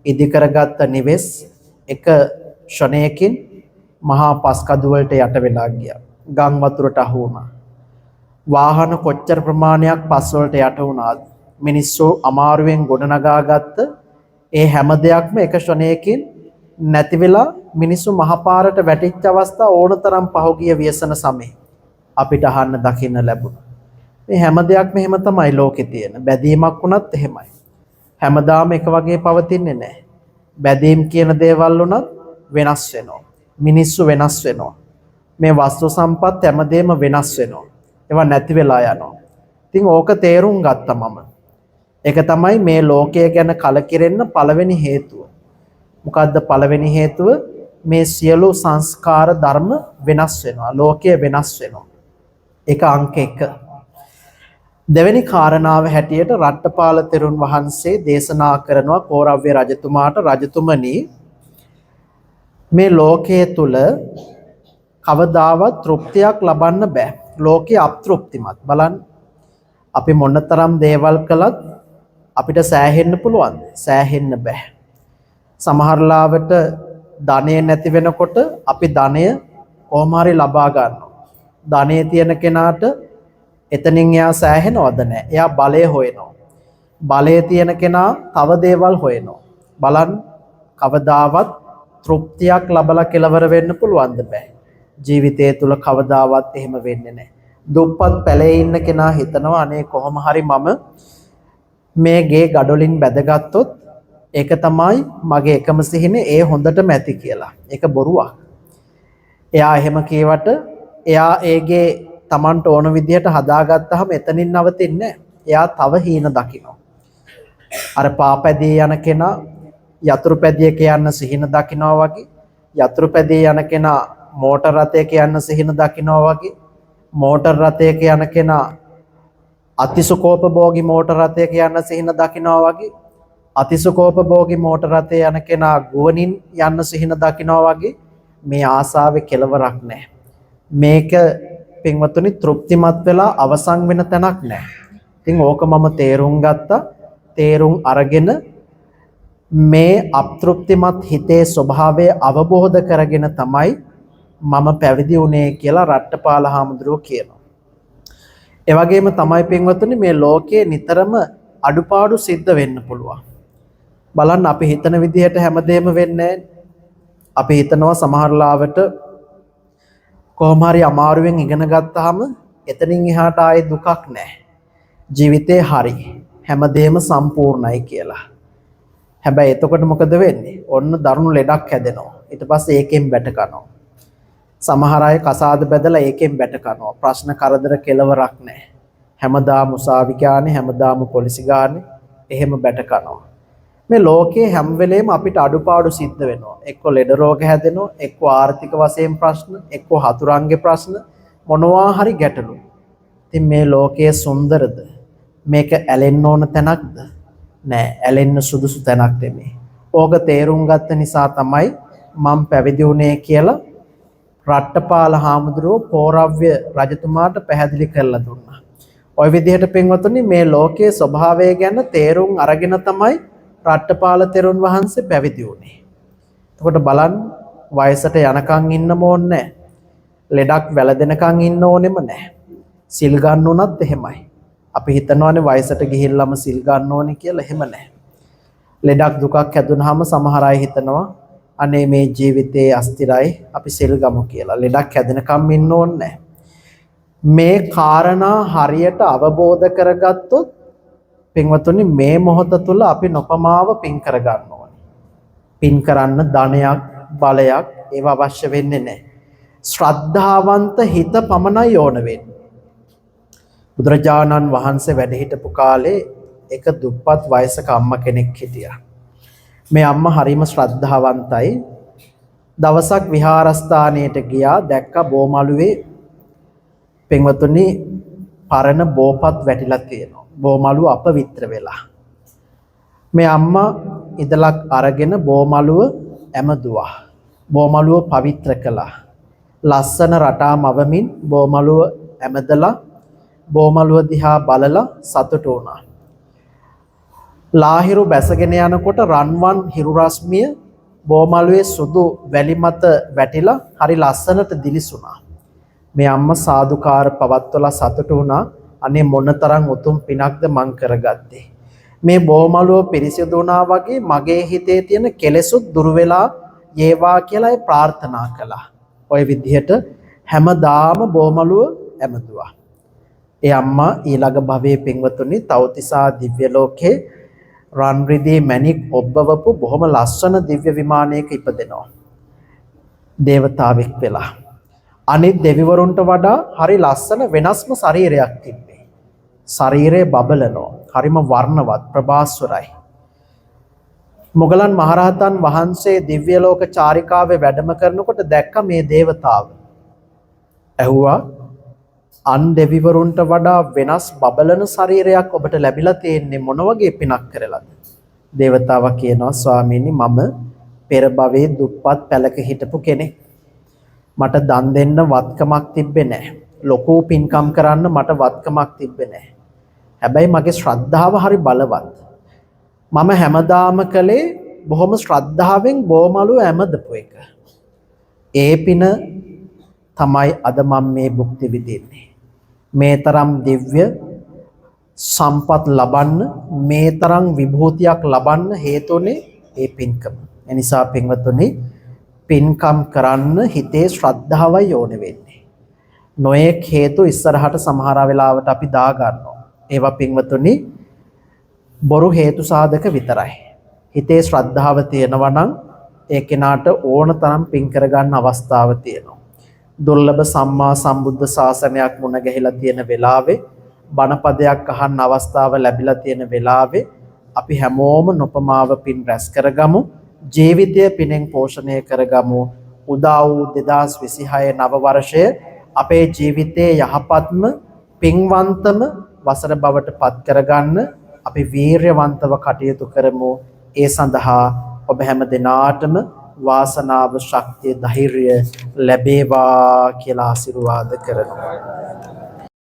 ඉදි කරගත්ත නිවෙස් එක ෂණයකින් මහා පස්කඩු වලට යට වෙලා ගියා. ගම් වතුරට අහු වුණා. වාහන කොච්චර ප්‍රමාණයක් පස් වලට යට වුණාද? මිනිස්සු අමාරුවෙන් ගොඩනගාගත්ත ඒ හැම දෙයක්ම එක ෂණයකින් නැති වෙලා මිනිස්සු මහපාරට වැටිච්ච අවස්ථා ඕනතරම් පහුගිය ව්‍යසන සමේ අපිට අහන්න දකින්න ලැබුණා. මේ හැම දෙයක්ම එහෙම තමයි ලෝකේ තියෙන. බැදීමක් වුණත් එහෙමයි. හැමදාම එක වගේ පවතින්නේ නැහැ. බැදීම් කියන දේවල් උනත් වෙනස් වෙනවා. මිනිස්සු වෙනස් වෙනවා. මේ වස්තු සම්පත් හැමදේම වෙනස් වෙනවා. ඒවා නැති වෙලා යනවා. ඉතින් ඕක තේරුම් ගත්තා මම. ඒක තමයි මේ ලෝකය ගැන කලකිරෙන්න පළවෙනි හේතුව. මොකද්ද පළවෙනි හේතුව? මේ සියලු සංස්කාර ධර්ම වෙනස් වෙනවා. ලෝකය වෙනස් වෙනවා. ඒක අංක 1. දෙවෙනි කාරණාව හැටියට රට්ටපාල තෙරුන් වහන්සේ දේශනා කරනවා කෝරව්‍ය රජතුමාට රජතුමනි මේ ලෝකයේ තුල කවදාවත් තෘප්තියක් ලබන්න බෑ. ලෝකේ අතෘප්තිමත්. බලන්න අපි මොනතරම් දේවල් කළත් අපිට සෑහෙන්න පුළුවන්ද? සෑහෙන්න බෑ. සමහර ලාවට ධනෙ නැති වෙනකොට අපි ධනය කොහොම හරි ලබා ගන්නවා. ධනෙ තියෙන කෙනාට එතනින් එයා සෑහෙනවද නැහැ. එයා බලය හොයනවා. බලය තියෙන කෙනා තව දේවල් හොයනවා. බලන්න කවදාවත් තෘප්තියක් ලබලා කෙලවර වෙන්න පුළුවන්ද? බෑ. ජීවිතය තුල කවදාවත් එහෙම වෙන්නේ නැහැ. දුප්පත් පැලේ ඉන්න කෙනා හිතනවා අනේ කොහොම හරි මම මේ ගේ ගඩොලින් බැදගත්තොත් ඒක තමයි මගේ එකම සිහිනේ ඒ හොඳටම ඇති කියලා. ඒක බොරුවක්. එයා එහෙම කියවට එයා ඒගේ Tamanට ඕන විදිහට හදාගත්තාම එතනින් නවතින්නේ නැහැ. එයා තව හීන දකිනවා. අර පාපැදී යන කෙනා යතුරු පැදියක යන්න සිහින දකිනවා වගේ, යතුරු පැදියේ යන කෙනා මෝටර් රථයක යන්න සිහින දකිනවා වගේ, මෝටර් රථයක යන කෙනා අතිසුකෝපභෝගී මෝටර් රථයක යන්න සිහින දකිනවා වගේ, අතිසුකෝපභෝගී මෝටර් රථයේ යන කෙනා ගුවනින් යන්න සිහින දකිනවා වගේ මේ ආසාවේ කෙලවරක් නැහැ. මේක පින්වතුනි තෘප්තිමත් වෙලා අවසන් වෙන තැනක් නැහැ. ඉතින් ඕක මම තේරුම් ගත්තා. තේරුම් අරගෙන මේ අතෘප්තිමත් හිතේ ස්වභාවය අවබෝධ කරගෙන තමයි මම පැවිදි වුණේ කියලා රට්ටපාල හාමුදුරුවෝ කියනවා. ඒ වගේම තමයි පින්වතුනි මේ ලෝකයේ නිතරම අඩුපාඩු සිද්ධ වෙන්න පුළුවන්. බලන්න අපි හිතන විදිහට හැමදේම වෙන්නේ අපි හිතනවා සමහර ලාවට කොහොම හරි අමාරුවෙන් ඉගෙන ගත්තාම එතනින් එහාට ආයේ දුකක් නැහැ. ජීවිතේ හරි හැමදේම සම්පූර්ණයි කියලා. හැබැයි එතකොට මොකද වෙන්නේ? ඔන්න දරුණු ලෙඩක් හැදෙනවා. ඊට පස්සේ ඒකෙන් බැට කනවා. සමහර අය කසාද බැදලා ඒකෙන් බැට කනවා. ප්‍රශ්න කරදර කෙලවරක් නැහැ. හැමදාම උසාවි ගානේ, හැමදාම පොලිසි ගානේ එහෙම බැට කනවා. මේ ලෝකයේ හැම වෙලේම අපිට අඩුපාඩු සිද්ධ වෙනවා. එක්ක ලෙඩ රෝග හැදෙනවා, එක්ක ආර්ථික වශයෙන් ප්‍රශ්න, එක්ක හතුරන්ගේ ප්‍රශ්න, මොනවා හරි ගැටලු. ඉතින් මේ ලෝකයේ සුන්දරද? මේක ඇලෙන්න ඕන තැනක්ද? නෑ, ඇලෙන්න සුදුසු තැනක් නෙමෙයි. ඕක තේරුම් ගත්ත නිසා තමයි මම පැවිදි වුණේ කියලා රට්ටපාල හාමුදුරුවෝ පෝරව්‍ය රජතුමාට පැහැදිලි කරලා දුන්නා. ওই විදිහට පින්වතුනි මේ ලෝකයේ ස්වභාවය ගැන තේරුම් අරගෙන තමයි රට්ටපාල තෙරුන් වහන්සේ පැවිදි වුණේ. එතකොට බලන්න වයසට යනකම් ඉන්නම ඕනේ නැහැ. ලෙඩක් වැළදෙනකම් ඉන්න ඕනෙම නැහැ. සිල් ගන්න උනත් එහෙමයි. අපි හිතනවානේ වයසට ගිහිල්ලාම සිල් ගන්න ඕනේ කියලා. එහෙම නැහැ. ලෙඩක් දුකක් හැදුනහම සමහර අය හිතනවා අනේ මේ ජීවිතේ අස්තිරයි අපි සිල් ගමු කියලා. ලෙඩක් හැදෙනකම් ඉන්න ඕනේ නැහැ. මේ කාරණා හරියට අවබෝධ කරගත්තොත් පින්වතුනි මේ මොහොත තුල අපි නොපමාව පින් කර ගන්න ඕනේ. පින් කරන්න ධනයක් බලයක් ඒව අවශ්‍ය වෙන්නේ නැහැ. ශ්‍රද්ධාවන්ත හිත පමණයි ඕන වෙන්නේ. බුදුරජාණන් වහන්සේ වැඩ හිටපු කාලේ එක දුප්පත් වයසක අම්මා කෙනෙක් හිටියා. මේ අම්මා හරිම ශ්‍රද්ධාවන්තයි. දවසක් විහාරස්ථානයට ගියා, දැක්ක බෝමළුවේ පින්වතුනි පරණ බෝපත් වැටිලා තියෙනවා. බෝමළුව අපවිත්‍ර වෙලා. මේ අම්මා ඉදලක් අරගෙන බෝමළුව ඇමදුවා. බෝමළුව පවිත්‍ර කළා. ලස්සන රටා මවමින් බෝමළුව ඇමදලා බෝමළුව දිහා බලලා සතුටු වුණා. ලාහිරු බැසගෙන යනකොට රන්වන් හිරු රශ්මිය බෝමළුවේ සුදු වැලි මත වැටිලා හරි ලස්සනට දිලිසුණා. මේ අම්මා සාදුකාර පවත්වලා සතුටු වුණා. අනේ මොනතරම් උතුම් පිනක්ද මං කරගත්තේ. මේ බෝමළුව පිරිසිදු වුණා වගේ මගේ හිතේ තියෙන කෙලෙසුත් දුරු වෙලා යේවා කියලා ඒ ප්‍රාර්ථනා කළා. ওই විදිහට හැමදාම බෝමළුව ඇමදුවා. ඒ අම්මා ඊළඟ භවයේ පින්වතුනි තවතිසා දිව්‍ය ලෝකේ රන් රිදී මණික් ඔබ්බවපු බොහොම ලස්සන දිව්‍ය විමානයක ඉපදෙනවා. දේවතාවෙක් වෙලා. අනිත් දෙවිවරුන්ට වඩා හරි ලස්සන වෙනස්ම ශරීරයක් තිබ්බේ. ශරීරය බබලනවා. හරිම වර්ණවත් ප්‍රභාස්වරයි. මොගලන් මහරහතන් වහන්සේ දිව්‍ය ලෝක චාරිකාවේ වැඩම කරනකොට දැක්ක මේ දේවතාව. ඇහුවා අන් දෙවිවරුන්ට වඩා වෙනස් බබලන ශරීරයක් ඔබට ලැබිලා තියෙන්නේ මොන වගේ පිනක් කරලාද? දේවතාවා කියනවා ස්වාමීනි මම පෙර භවයේ දුප්පත් පැලක හිටපු කෙනෙක්. මට දන් දෙන්න වත්කමක් තිබ්බේ නැහැ. ලොකු පින්කම් කරන්න මට වත්කමක් තිබ්බේ නැහැ. හැබැයි මගේ ශ්‍රද්ධාව හරි බලවත්. මම හැමදාම කළේ බොහොම ශ්‍රද්ධාවෙන් බෝමළුව ඇමදපු එක. ඒ පින තමයි අද මම මේ භුක්ති විඳින්නේ. මේ තරම් දිව්‍ය සම්පත් ලබන්න, මේ තරම් විභූතියක් ලබන්න හේතුනේ ඒ පින්කම. එනිසා පින්වතුනි පින්කම් කරන්න හිතේ ශ්‍රද්ධාවයි ඕන වෙන්නේ. නොයෙක් හේතු ඉස්සරහට සමහර වෙලාවට අපි දා ගන්නවා. ඒවා පින්වතුනි බොරු හේතු සාධක විතරයි. හිතේ ශ්‍රද්ධාව තියෙනවා නම් ඒ කෙනාට ඕන තරම් පින් කරගන්න අවස්ථාව තියෙනවා. දුර්ලභ සම්මා සම්බුද්ධ ශාසනයක් මුණ ගැහිලා තියෙන වෙලාවේ බණපදයක් අහන්න අවස්ථාව ලැබිලා තියෙන වෙලාවේ අපි හැමෝම නොපමාව පින් රැස් කරගමු. ජීවිතය පිනෙන් පෝෂණය කරගමු. උදා වූ 2026 නව වර්ෂය අපේ ජීවිතයේ යහපත්ම පින්වන්තම වසර බවට පත් කරගන්න අපි වීරයවන්තව කටයුතු කරමු. ඒ සඳහා ඔබ හැම දිනාටම වාසනාව ශක්තිය ධෛර්යය ලැබේවා කියලා ආශිර්වාද කරනවා.